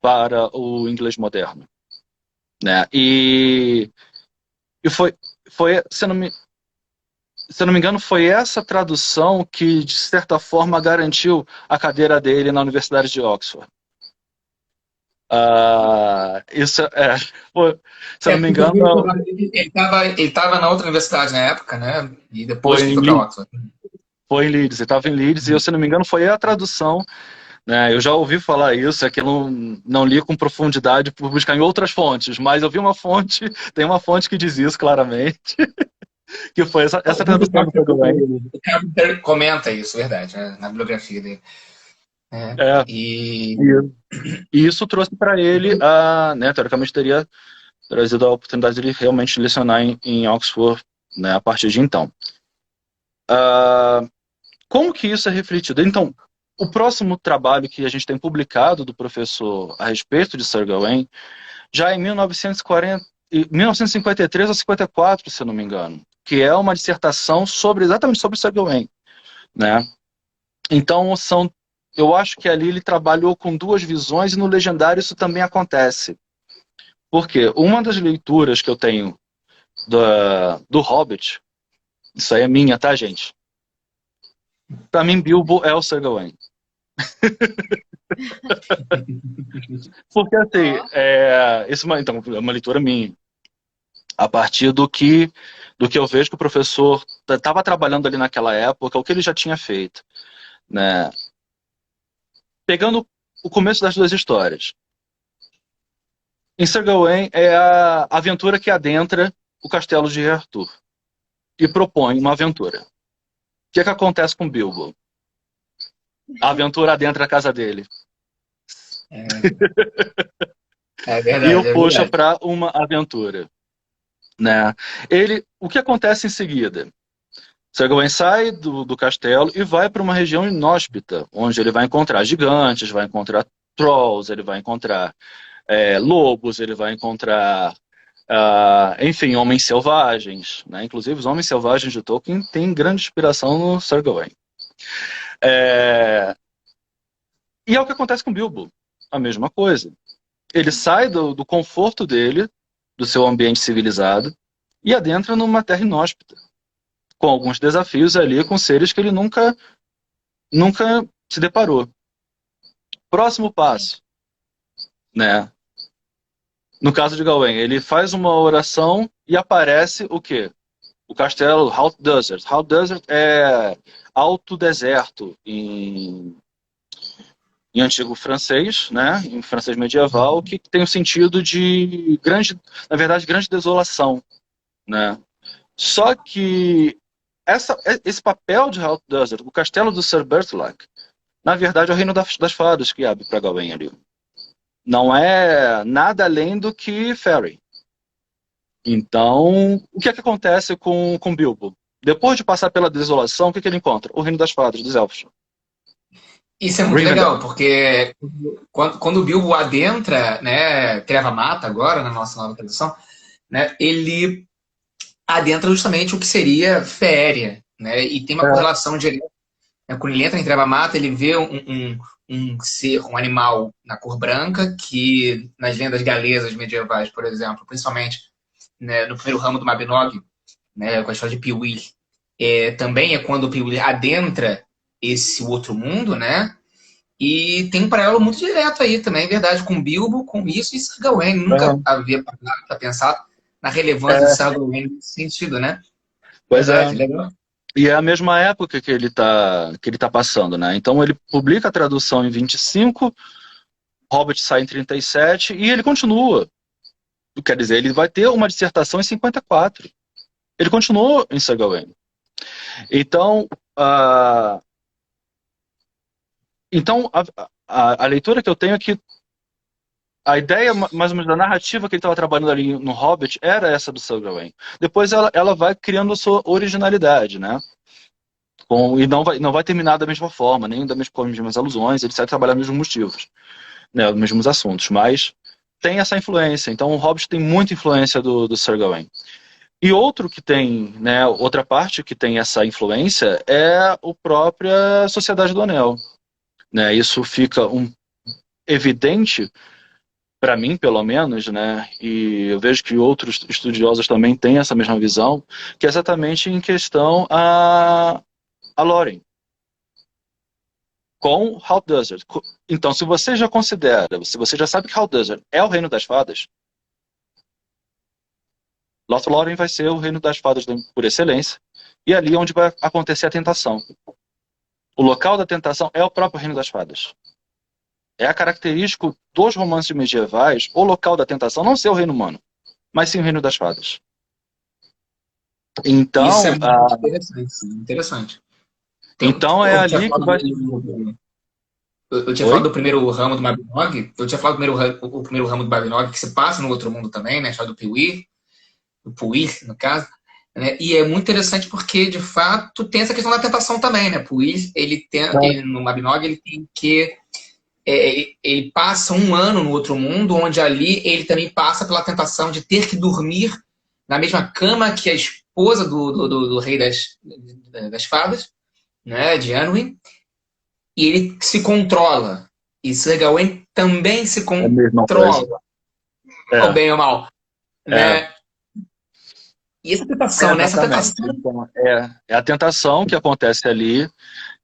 para o inglês moderno, né, e foi se eu não me engano, foi essa tradução que, de certa forma, garantiu a cadeira dele na Universidade de Oxford. Se eu não me engano... Ele estava na outra universidade na época, né? E depois foi para Oxford. Foi em Leeds, ele estava em Leeds, e, se eu não me engano, foi a tradução, né? Eu já ouvi falar isso, é que eu não li com profundidade por buscar em outras fontes, mas eu vi tem uma fonte que diz isso claramente. Que foi essa tradução do Gawain. O Carpenter comenta isso, verdade, né, na bibliografia dele. E isso trouxe para ele, né, teoricamente teria trazido a oportunidade de ele realmente lecionar em Oxford, né, a partir de então. Como que isso é refletido? Então, o próximo trabalho que a gente tem publicado do professor a respeito de Sir Gawain, já em 1953 ou 54, se eu não me engano, que é uma dissertação exatamente sobre Sir Gawain, né? Então, eu acho que ali ele trabalhou com duas visões e no Legendário isso também acontece. Porque uma das leituras que eu tenho do Hobbit, isso aí é minha, tá, gente? Pra mim, Bilbo é o Sir Gawain. Porque, assim, Ó, então, é uma leitura minha. A partir do que eu vejo que o professor estava trabalhando ali naquela época, o que ele já tinha feito, né? Pegando o começo das duas histórias. Em Sir Gawain é a aventura que adentra o castelo de Rei Arthur e propõe uma aventura. O que acontece com Bilbo? A aventura adentra a casa dele. É E o verdade, é puxa verdade. para uma aventura, né? O que acontece em seguida? Sir Gawain sai do castelo e vai para uma região inóspita, onde ele vai encontrar gigantes, vai encontrar trolls, ele vai encontrar lobos, ele vai encontrar, enfim, homens selvagens, né? Inclusive, os homens selvagens de Tolkien têm grande inspiração no Sir Gawain. E é o que acontece com Bilbo. A mesma coisa. Ele sai do conforto dele, do seu ambiente civilizado, e adentra numa terra inóspita, com alguns desafios ali, com seres que ele nunca se deparou. Próximo sim. passo, né? No caso de Gawain, ele faz uma oração e aparece o quê? O castelo Halt Desert. Halt Desert é alto deserto em antigo francês, né? Em francês medieval, que tem o sentido de grande, na verdade, grande desolação, né? Só que esse papel de Halt Desert, o castelo do Sir Bertulac, na verdade é o reino das fadas que abre para Gawain ali. Não é nada além do que Fairy. Então, o que é que acontece com Bilbo? Depois de passar pela desolação, o que ele encontra? O reino das fadas, dos elfos. Isso é muito legal, Rivendell. porque quando o Bilbo adentra, né, Treva Mata agora, na nossa nova tradução, né, ele adentra justamente o que seria Féria, né, e tem uma É, correlação direta, né, quando ele entra em Treva Mata, ele vê um ser, um animal na cor branca, que nas lendas galesas medievais, por exemplo, principalmente, né, no primeiro ramo do Mabinogi, né, com a história de Piwil, também é quando o Piwil adentra esse outro mundo, né? E tem um paralelo muito direto aí também, é verdade, com Bilbo, com isso e Sir Gawain. Nunca é, havia parado para pensar na relevância de é, Sir Gawain nesse sentido, né? pois é. Verdade, legal. E é a mesma época que ele tá passando, né? Então ele publica a tradução em 25, Hobbit sai em 37 e ele continua. Quer dizer, ele vai ter uma dissertação em 54. Ele continuou em Sir Gawain. Então, a, então a leitura que eu tenho é que a ideia, mais ou menos, da narrativa que ele estava trabalhando ali no Hobbit era essa do Sir Gawain. Depois ela vai criando a sua originalidade, né? E não vai terminar da mesma forma, nem com as mesmas alusões, ele sai trabalhando os mesmos motivos, né? Os mesmos assuntos, mas tem essa influência. Então o Hobbit tem muita influência do Sir Gawain. E outro que tem, né, outra parte que tem essa influência é a própria Sociedade do Anel, né? Isso fica evidente para mim, pelo menos, né? E eu vejo que outros estudiosos também têm essa mesma visão, que é exatamente em questão a Lórien, com Halt Desert. Então, se você já sabe que Halt Desert é o reino das fadas, Lothlórien vai ser o reino das fadas por excelência, e ali é onde vai acontecer a tentação. O local da tentação é o próprio reino das fadas. É a característica dos romances medievais, o local da tentação não ser o reino humano, mas sim o reino das fadas. Isso é Então, muito interessante. Interessante. então é Eu tinha ali que falado vai. Eu tinha falado Oi? do primeiro ramo do Mabinogi, eu tinha falado do o primeiro ramo do Mabinogi, que se passa no outro mundo também, né? A história do Piuí, do Puir, no caso. Né? E é muito interessante porque, de fato, tem essa questão da tentação também, né? Puir, no Mabinogi, ele tem que ele passa um ano no outro mundo, onde ali ele também passa pela tentação de ter que dormir na mesma cama que a esposa do rei das fadas, né, de Anduin, e ele se controla. E Sir Gawain também se É a mesma coisa. controla, ou É, bem ou mal. é. Né? E essa É, tentação, né? Essa exatamente. tentação. Então, é a tentação que acontece ali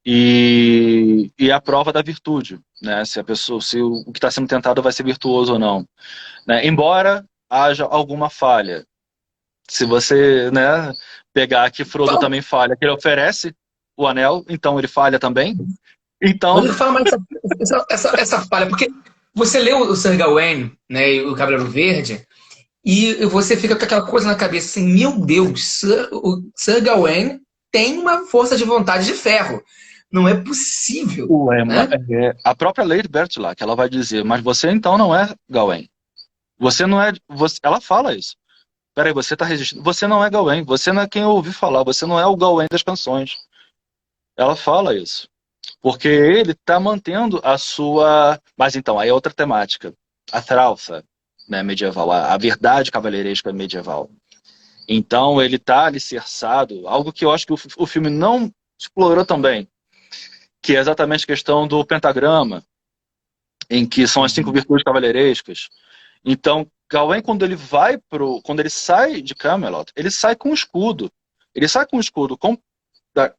e a prova da virtude, né? Se a pessoa, se o que está sendo tentado vai ser virtuoso ou não, né? Embora haja alguma falha. Se você, né, pegar que Frodo Fala, também falha, que ele oferece o anel, então ele falha também. Então, Rodrigo, fala mais essa falha, porque você leu o Sir Gawain, né, e o Cavaleiro Verde, e você fica com aquela coisa na cabeça assim, meu Deus, o Sir Gawain tem uma força de vontade de ferro. Não é possível, o Emma, né? a própria Lady Bertolac, ela vai dizer, mas você então não é Gawain. Você não é. Ela fala isso. Peraí, você tá resistindo. Você não é Gawain. Você não é quem eu ouvi falar. Você não é o Gawain das canções. Ela fala isso. Porque ele tá mantendo a sua. Mas então, aí é outra temática. A Thralfa, né, medieval. A verdade cavalheiresca medieval. Então, ele tá alicerçado. Algo que eu acho que o filme não explorou também. Que é exatamente a questão do pentagrama. Em que são as 5 Uhum. virtudes cavalheirescas. Então, Gawain, quando ele sai de Camelot, ele sai com um escudo. Ele sai com um escudo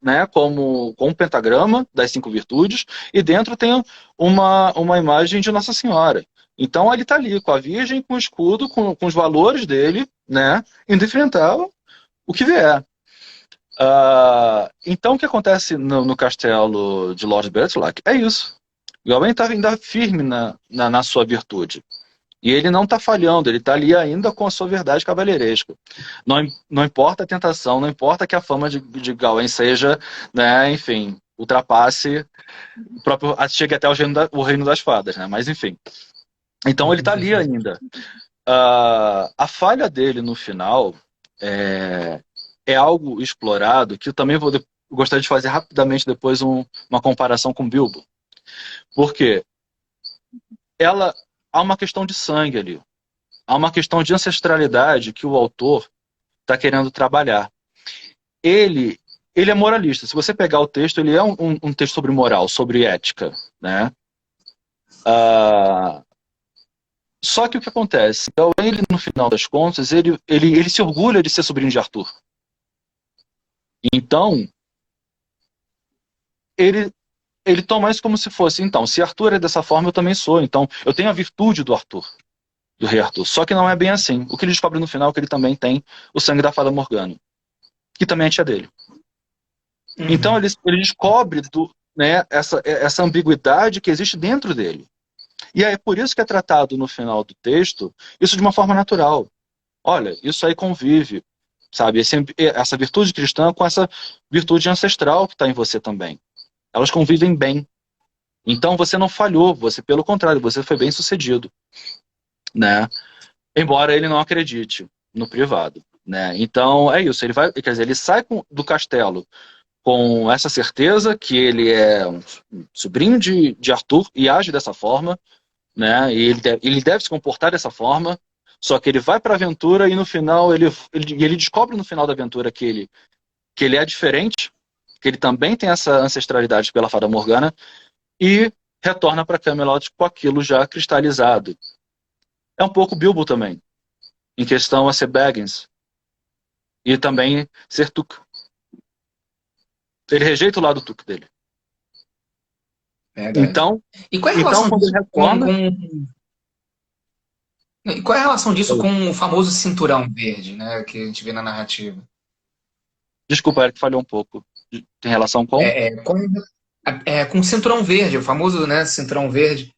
né, com um pentagrama das 5 virtudes, e dentro tem uma imagem de Nossa Senhora. Então ele está ali com a Virgem, com o escudo, com os valores dele, né, indo enfrentar o que vier. Então o que acontece no castelo de Lord Bertolac é isso. Gawain está ainda firme na sua virtude. E ele não está falhando, ele está ali ainda com a sua verdade cavalheiresca. Não importa a tentação, não importa que a fama de Gawain seja, né, enfim, ultrapasse, chegue até o reino das fadas, né? Mas enfim. Então ele está ali ainda. A falha dele no final é algo explorado que eu também gostaria de fazer rapidamente depois uma comparação com Bilbo. Porque há uma questão de sangue ali. Há uma questão de ancestralidade que o autor está querendo trabalhar. Ele é moralista. Se você pegar o texto, ele é um texto sobre moral, sobre ética, né? Só que o que acontece? Então, ele, no final das contas, ele se orgulha de ser sobrinho de Arthur. Então, ele, ele toma isso como se fosse, então, se Arthur é dessa forma, eu também sou. Então, eu tenho a virtude do Arthur, do rei Arthur. Só que não é bem assim. O que ele descobre no final é que ele também tem o sangue da fada Morgana, que também é tia dele. Então Uhum. ele descobre né, essa ambiguidade que existe dentro dele. E é por isso que é tratado no final do texto isso de uma forma natural. Olha, isso aí convive, sabe? Essa virtude cristã com essa virtude ancestral que está em você também. Elas convivem bem. Então você não falhou, você, pelo contrário, você foi bem sucedido, né? Embora ele não acredite no privado, né? Então é isso. Quer dizer, ele sai do castelo com essa certeza que ele é um sobrinho de Arthur e age dessa forma, né? E ele deve se comportar dessa forma, só que ele vai para a aventura e no final ele descobre no final da aventura que ele é diferente, que ele também tem essa ancestralidade pela Fada Morgana e retorna para Camelot com aquilo já cristalizado. É um pouco Bilbo também, em questão a ser Baggins e também ser Tuque. Ele rejeita o lado Tuque dele. Verdade. Então, E qual é a então relação quando disso ele retorna, e qual é a relação disso com o famoso cinturão verde, né, que a gente vê na narrativa? desculpa, Eric, falhou um pouco. Tem relação com? É, é, com, com o cinturão verde, o famoso, né, cinturão verde,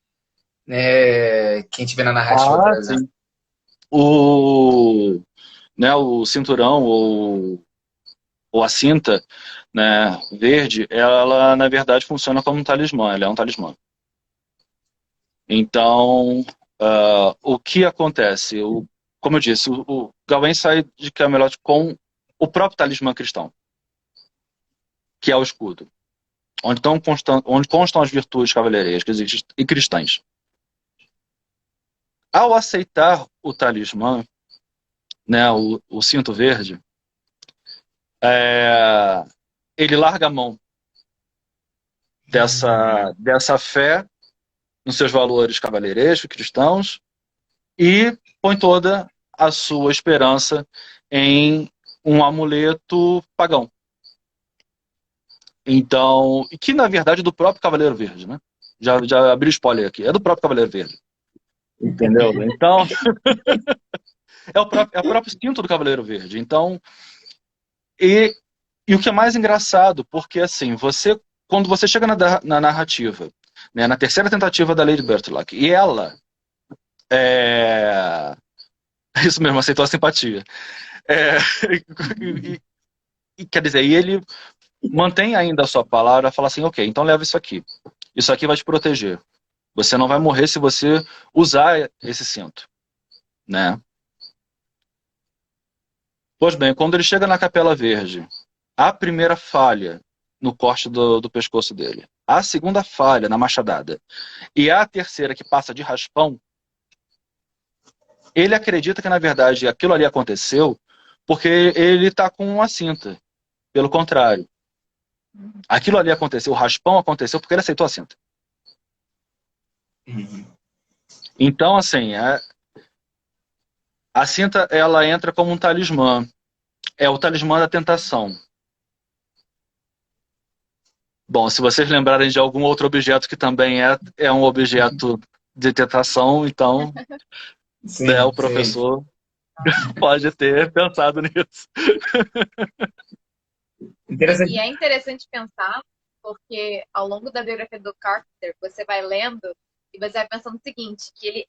né, que a gente vê na narrativa, por Ah, exemplo. sim. O, né, o cinturão ou a cinta, né, verde, ela na verdade funciona como um talismã. Ela é um talismã. Então, o que acontece? Como eu disse, o Gawain sai de Camelot com o próprio talismã cristão, que é o escudo, onde constam as virtudes cavalheirescas e cristãs. Ao aceitar o talismã, né, o cinto verde, é, ele larga a mão dessa fé nos seus valores cavalheirescos, cristãos, e põe toda a sua esperança em um amuleto pagão. Então, que na verdade é do próprio Cavaleiro Verde, né? Já abri o spoiler aqui, é do próprio Cavaleiro Verde. Entendeu? Então, é o próprio cinto do Cavaleiro Verde. Então, e, e o que é mais engraçado, porque assim, quando você chega na narrativa, né, na terceira tentativa da Lady Bertolac, e ela é, isso mesmo, aceitou a simpatia. É, quer dizer, e ele mantém ainda a sua palavra, fala assim, ok, então leva isso aqui. Isso aqui vai te proteger. Você não vai morrer se você usar esse cinto, né? Pois bem, quando ele chega na Capela Verde, a primeira falha no corte do pescoço dele, a segunda falha na machadada e a terceira que passa de raspão, ele acredita que na verdade aquilo ali aconteceu porque ele está com uma cinta. Pelo contrário, aquilo ali aconteceu, o raspão aconteceu porque ele aceitou a cinta. Uhum. Então, assim, a cinta ela entra como um talismã. É o talismã da tentação. Bom, se vocês lembrarem de algum outro objeto que também é um objeto de tentação, então né, o Sim, sim. professor pode ter pensado nisso. E Interessante. é interessante pensar, porque ao longo da biografia do Carpenter, você vai lendo e você vai pensando o seguinte, que ele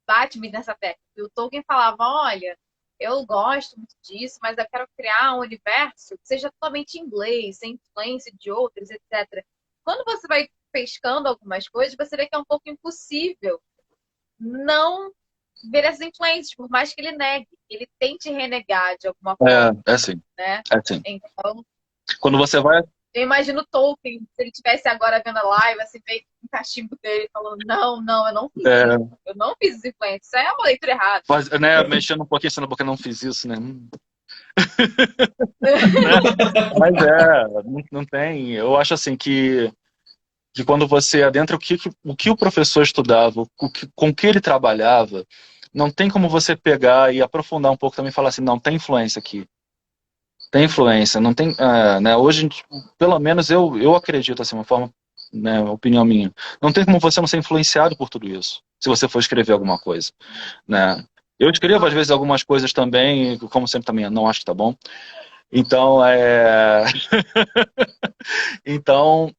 bate muito nessa tecla. E o Tolkien falava, olha, eu gosto muito disso, mas eu quero criar um universo que seja totalmente inglês, sem influência de outros, etc. Quando você vai pescando algumas coisas, você vê que é um pouco impossível não ver essas influências, por mais que ele negue, ele tente renegar de alguma forma, É assim, né? é assim. Então, Quando você vai. eu imagino o Tolkien, se ele tivesse agora vendo a live, assim, veio um cachimbo dele falando, não, não, eu não fiz isso. É, Eu não fiz as influências. Isso é uma leitura errada. né, mexendo um pouquinho assim na boca, não fiz isso, né? Né? Mas não tem. Eu acho assim que quando você adentra o que o professor estudava, com o que ele trabalhava, não tem como você pegar e aprofundar um pouco também e falar assim, não, tem influência aqui. Tem influência, não tem, né, hoje, pelo menos eu acredito assim, uma forma, né, opinião minha, não tem como você não ser influenciado por tudo isso, se você for escrever alguma coisa, né. Eu escrevo às vezes algumas coisas também, como sempre também não acho que tá bom, então então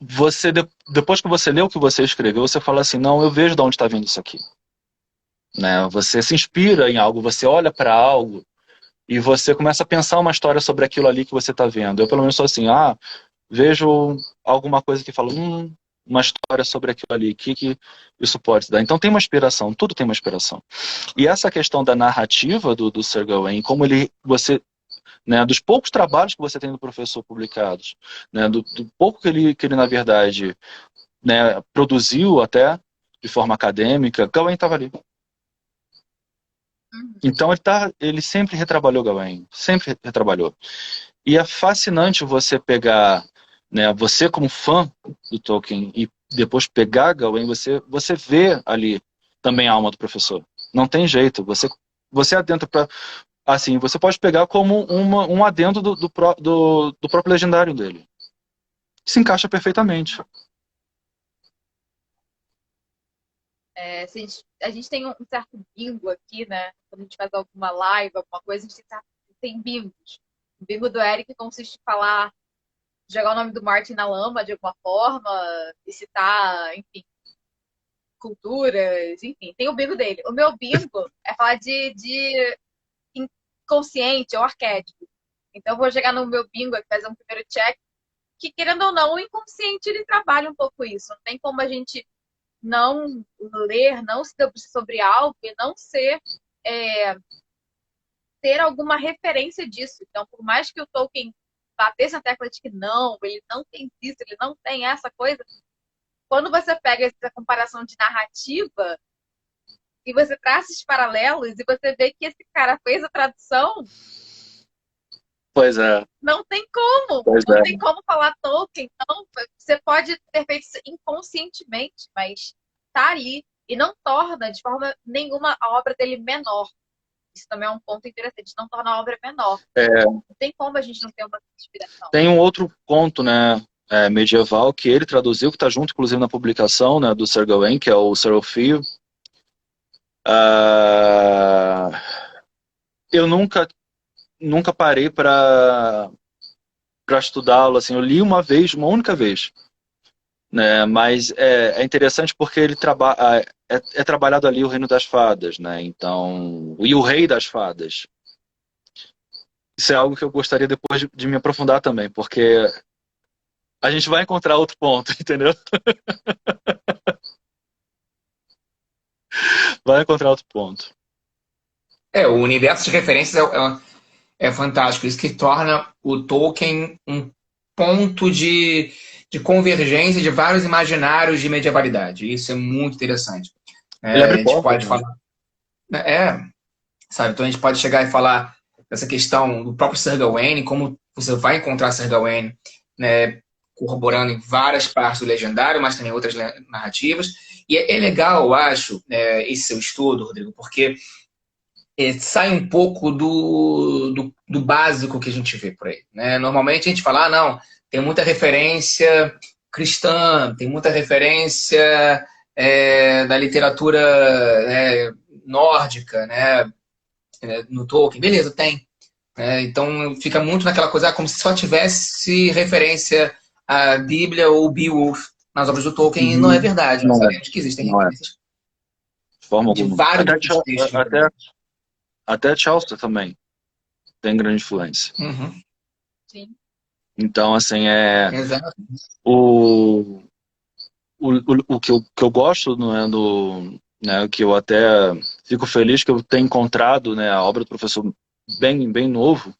depois que você lê o que você escreveu, você fala assim, não, eu vejo de onde está vindo isso aqui, né? Você se inspira em algo, você olha para algo e você começa a pensar uma história sobre aquilo ali que você está vendo. Eu pelo menos sou assim, vejo alguma coisa que fala, uma história sobre aquilo ali, que isso pode dar. Então tem uma inspiração, tudo tem uma inspiração. E essa questão da narrativa do Sir Gawain, como né, dos poucos trabalhos que você tem do professor publicados, né, do pouco que ele na verdade, né, produziu até de forma acadêmica, Gawain estava ali. Então ele sempre retrabalhou Gawain, sempre retrabalhou. E é fascinante você pegar, né, você como fã do Tolkien e depois pegar Gawain, você vê ali também a alma do professor. Não tem jeito, você adentra para assim, você pode pegar como um adendo do próprio legendário dele. Se encaixa perfeitamente. A gente tem um certo bingo aqui, né? Quando a gente faz alguma live, alguma coisa, a gente tem bingos. O bingo do Eric consiste em falar, jogar o nome do Martin na lama de alguma forma, e citar, enfim, culturas, enfim, tem o bingo dele. O meu bingo é falar de inconsciente ou arquétipo. Então, eu vou chegar no meu bingo aqui, fazer um primeiro check, que querendo ou não, o inconsciente ele trabalha um pouco isso. Não tem como a gente não ler, não se debruçar sobre algo e não ter alguma referência disso. Então, por mais que o Tolkien batesse na tecla de que não, ele não tem isso, ele não tem essa coisa, quando você pega essa comparação de narrativa e você traça esses paralelos e você vê que esse cara fez a tradução, Pois é, não tem como. pois Não é. tem como falar Tolkien. Não, você pode ter feito isso inconscientemente, mas tá ali. E não torna de forma nenhuma a obra dele menor. Isso também é um ponto interessante. Não torna a obra menor. Não tem como a gente não ter uma inspiração. Tem um outro conto, né, medieval que ele traduziu, que está junto, inclusive, na publicação, né, do Sir Gawain, que é o Sir Fio. Eu nunca parei para estudá-lo, assim, eu li uma vez, uma única vez, né, mas é interessante porque ele é trabalhado ali o Reino das Fadas, né, então, e o Rei das Fadas. Isso é algo que eu gostaria depois de me aprofundar também, porque a gente vai encontrar outro ponto, entendeu? Vai encontrar outro ponto. O universo de referências é fantástico. Isso que torna o Tolkien um ponto de convergência de vários imaginários de medievalidade. Isso é muito interessante. Ele A abre gente portas, pode né? falar. Sabe? Então a gente pode chegar e falar dessa questão do próprio Sir Gawain, como você vai encontrar Sir Gawain, né, corroborando em várias partes do Legendário, mas também outras narrativas. E é legal, eu acho, esse seu estudo, Rodrigo, porque sai um pouco do básico que a gente vê por aí, né? Normalmente a gente fala, não, tem muita referência cristã, tem muita referência da literatura nórdica, né? No Tolkien, beleza, tem. Então fica muito naquela coisa, como se só tivesse referência à Bíblia ou Beowulf nas obras do Tolkien, e não é verdade. Nós Não é, sabemos que existem não é, referências de forma de alguma. vários outros textos diferentes. Até Chaucer também tem grande influência. Uhum. Sim. Então, assim, Exato. o, o que eu gosto, não é, né, que eu até fico feliz que eu tenho encontrado, né, a obra do professor bem novo,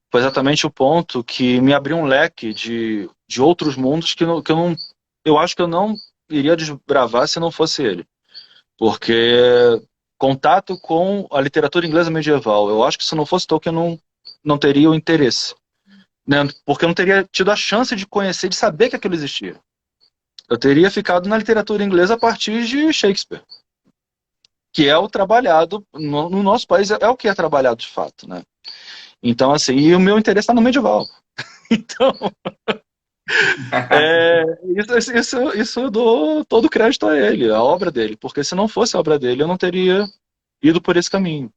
foi exatamente o ponto que me abriu um leque de outros mundos eu acho que eu não iria desbravar se não fosse ele. Porque contato com a literatura inglesa medieval, eu acho que se não fosse Tolkien eu não teria o interesse, né? Porque eu não teria tido a chance de conhecer, de saber que aquilo existia. Eu teria ficado na literatura inglesa a partir de Shakespeare, que é o trabalhado, no nosso país é o que é trabalhado de fato, né? Então, assim, e o meu interesse está no medieval. Então, isso eu dou todo o crédito a ele, a obra dele, porque se não fosse a obra dele, eu não teria ido por esse caminho.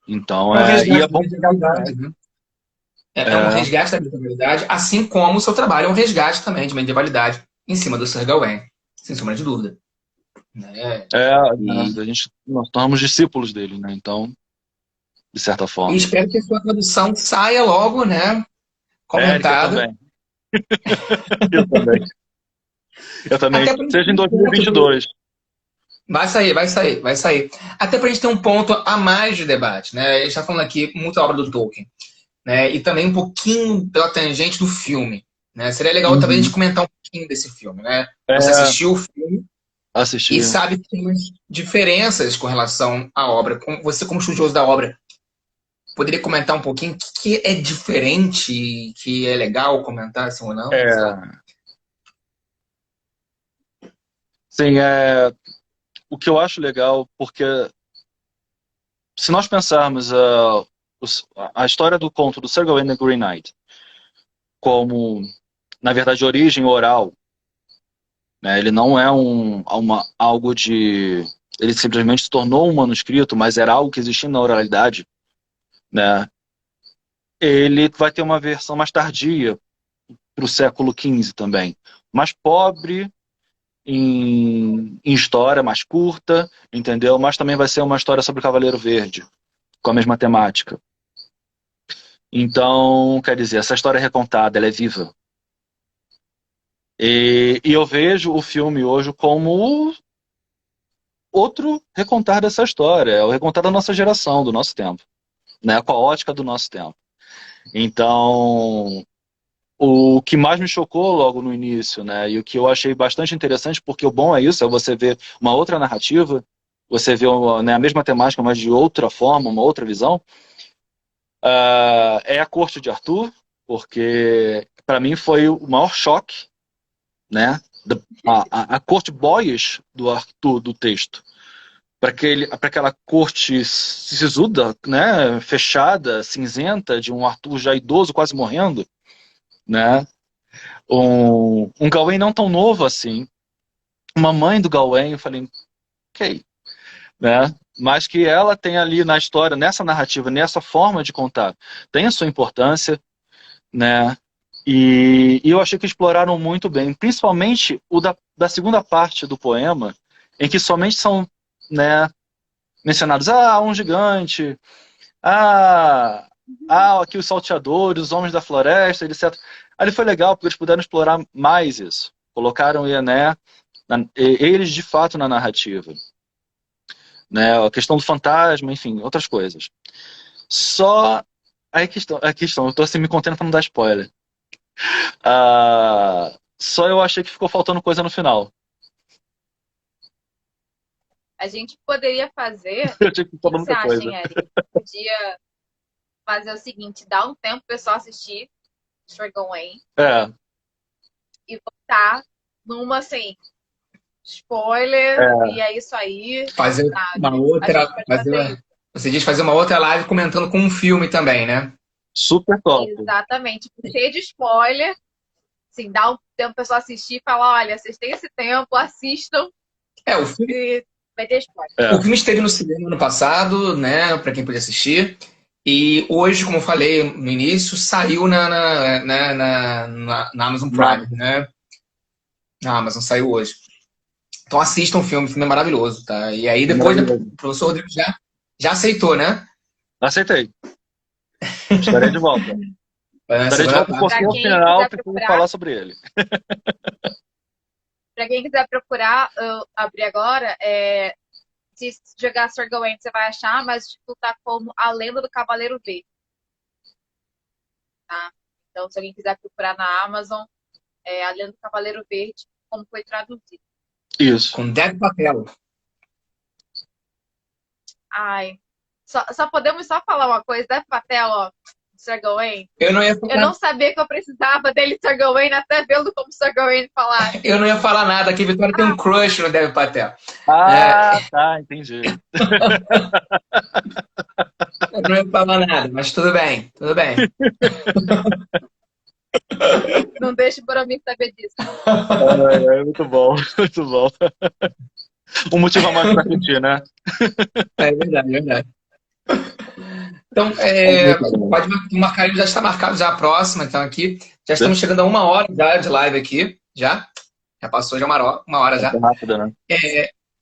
Então, É um e é resgate da bom. medievalidade, né? É um resgate da medievalidade, assim como o seu trabalho é um resgate também de medievalidade em cima do Sir Gawain, sem sombra de dúvida. Né? Nós tornamos discípulos dele, né? Então, de certa E forma. espero que a sua tradução saia logo, né? Érica Comentada. também. Eu também. Eu também. Até para a gente Seja ter em um ponto. 2022. Vai sair, vai sair, vai sair. Até para a gente ter um ponto a mais de debate, né? A gente está falando aqui muita obra do Tolkien, né? E também um pouquinho pela tangente do filme, né? Seria legal também a gente comentar um pouquinho desse filme, né? Você assistiu o filme e Assisti. sabe que tem umas diferenças com relação à obra. Você, como estudioso da obra, poderia comentar um pouquinho o que é diferente, que é legal comentar, assim ou não? É, sim, o que eu acho legal, porque se nós pensarmos a história do conto do Sir Gawain the Green Knight como, na verdade, origem oral, né? Ele não é algo de... Ele simplesmente se tornou um manuscrito, mas era algo que existia na oralidade, né? Ele vai ter uma versão mais tardia para o século XV também, mais pobre em história, mais curta, entendeu? Mas também vai ser uma história sobre o Cavaleiro Verde, com a mesma temática. Então, quer dizer, essa história recontada, ela é viva. E eu vejo o filme hoje como outro recontar dessa história, é o recontar da nossa geração, do nosso tempo, né? Com a ótica do nosso tempo. Então, o que mais me chocou logo no início, né? E o que eu achei bastante interessante, porque o bom é isso, é você ver uma outra narrativa, você vê né, a mesma temática, mas de outra forma, uma outra visão, é a corte de Arthur, porque para mim foi o maior choque, né? A corte boyish do Arthur do texto. Para aquela corte sisuda, né? Fechada, cinzenta, de um Arthur já idoso, quase morrendo, né? Um Gawain não tão novo assim. Uma mãe do Gawain, eu falei, ok, né? Mas que ela tem ali na história, nessa narrativa, nessa forma de contar, tem a sua importância, né? E eu achei que exploraram muito bem, principalmente o da segunda parte do poema, em que somente são, né, mencionados, um gigante, aqui os salteadores, os homens da floresta, etc. Ali foi legal, porque eles puderam explorar mais isso. Colocaram, né, eles de fato na narrativa. Né, a questão do fantasma, enfim, outras coisas. Só a questão, eu tô assim me contendo para não dar spoiler. Só eu achei que ficou faltando coisa no final. A gente poderia fazer. Eu tinha que O que falar você muita acha, coisa. hein, Eric? Podia fazer o seguinte: dar um tempo pro pessoal assistir Sir Gawain É, e voltar numa assim, spoiler, e é isso aí, Fazer uma sabe? A outra. gente pode fazer isso. Você diz fazer uma outra live comentando com um filme também, né? super top. Exatamente, cheio de spoiler. Assim, dá um tempo pro pessoal assistir e falar: olha, vocês têm esse tempo, assistam, O filme, e vai ter spoiler. o filme esteve no cinema ano passado, né? Para quem podia assistir. E hoje, como eu falei no início, saiu na Amazon Prime, né? Na Amazon saiu hoje. Então assistam o filme é maravilhoso, tá? E aí depois o professor Rodrigo já aceitou, né? Aceitei. Estarei de volta. Estarei de volta porque no final preciso falar sobre ele. Para quem quiser procurar, eu abri agora, se jogar Sir Gawain você vai achar, mas tipo, tá como A Lenda do Cavaleiro Verde. Tá? Então, se alguém quiser procurar na Amazon, A Lenda do Cavaleiro Verde, como foi traduzido. Isso. Com Dev Patel. Ai, só podemos só falar uma coisa, Dev Patel, ó, Sir Gawain. Eu não sabia que eu precisava dele, Sir Gawain, até vê-lo como Sir Gawain falar. Eu não ia falar nada, aqui Vitória tem um crush no Dev Patel. Tá, entendi. Eu não ia falar nada, mas tudo bem, tudo bem. Não deixe para mim saber disso. Muito bom, muito bom. Um motivo a mais pra repetir, né? É verdade, é verdade. Então, pode marcar, já está marcado já a próxima, então aqui. Já estamos chegando a 1 hora já de live aqui, já. Já passou já 1 hora já. É rápido, né?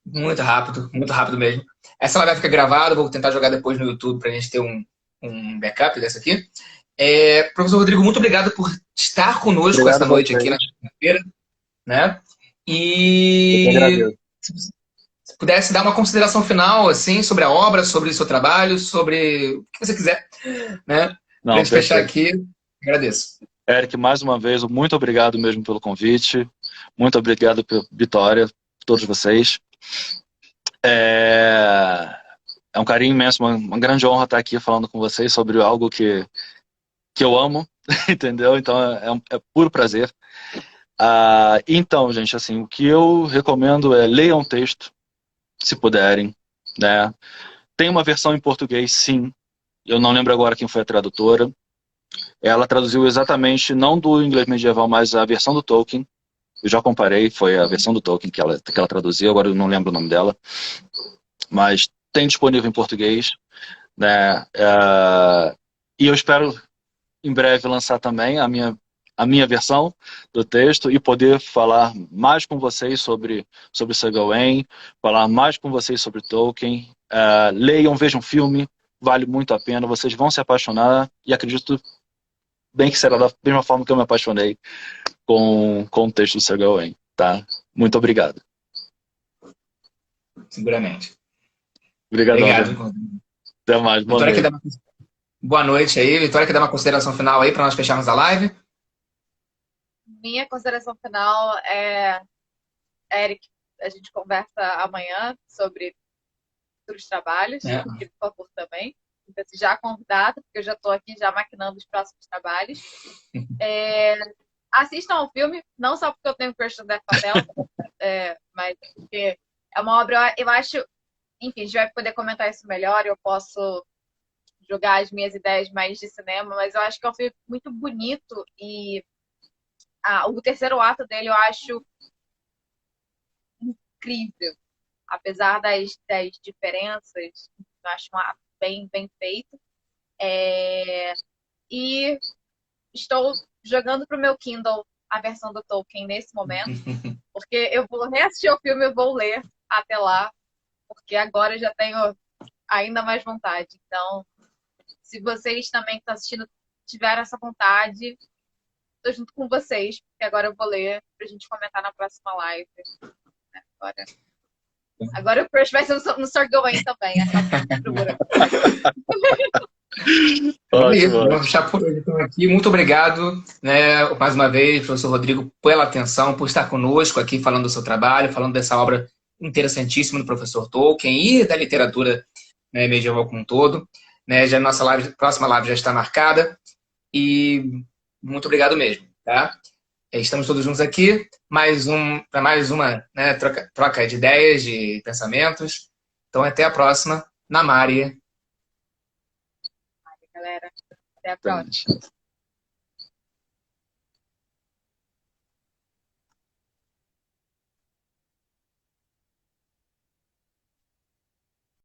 Muito rápido mesmo. Essa live vai ficar gravada, vou tentar jogar depois no YouTube pra gente ter um backup dessa aqui. Professor Rodrigo, muito obrigado por estar conosco essa noite aqui na quinta-feira, né? E se pudesse dar uma consideração final, assim, sobre a obra, sobre o seu trabalho, sobre o que você quiser, né? Pra gente fechar aqui, agradeço. Eric, mais uma vez, muito obrigado mesmo pelo convite. Muito obrigado pela Vitória, todos vocês. É um carinho imenso, uma grande honra estar aqui falando com vocês sobre algo que eu amo, entendeu? Então é puro prazer. Então, gente, assim, o que eu recomendo é leiam o texto, se puderem, né? Tem uma versão em português, sim. Eu não lembro agora quem foi a tradutora. Ela traduziu exatamente, não do inglês medieval, mas a versão do Tolkien. Eu já comparei, foi a versão do Tolkien que ela traduziu, agora eu não lembro o nome dela. Mas tem disponível em português, né? E eu espero em breve lançar também a minha versão do texto e poder falar mais com vocês sobre Sir Gawain, falar mais com vocês sobre Tolkien. Leiam, vejam filme, vale muito a pena, vocês vão se apaixonar e acredito bem que será da mesma forma que eu me apaixonei com o texto do Sir Gawain, tá? Muito obrigado. Seguramente. Obrigado. Obrigado. Até mais. Boa Vitória, noite. boa noite aí. Vitória, quer dar uma consideração final aí para nós fecharmos a live? Minha consideração final é, Eric, a gente conversa amanhã sobre futuros trabalhos, e por favor também. Então, já convidado, porque eu já estou aqui já maquinando os próximos trabalhos. Assistam ao filme, não só porque eu tenho crush no Dev Patel, mas porque é uma obra, eu acho, enfim, a gente vai poder comentar isso melhor, eu posso jogar as minhas ideias mais de cinema, mas eu acho que é um filme muito bonito e o terceiro ato dele eu acho incrível. Apesar das diferenças, eu acho um ato bem feito. E estou jogando para o meu Kindle a versão do Tolkien nesse momento, porque eu vou reassistir o filme, eu vou ler até lá, porque agora eu já tenho ainda mais vontade. Então, se vocês também que estão assistindo tiveram essa vontade, estou junto com vocês, porque agora eu vou ler para a gente comentar na próxima live. Agora o crush vai ser no Sir Gawain também. Ótimo. Vamos fechar por hoje então aqui. Muito obrigado, né, mais uma vez, professor Rodrigo, pela atenção, por estar conosco aqui falando do seu trabalho, falando dessa obra interessantíssima do professor Tolkien e da literatura, né, medieval como um todo. Né, já a nossa próxima live já está marcada e muito obrigado mesmo. Tá? Estamos todos juntos aqui para mais uma, né, troca de ideias, de pensamentos. Então, até a próxima. Namari. Galera, até a próxima.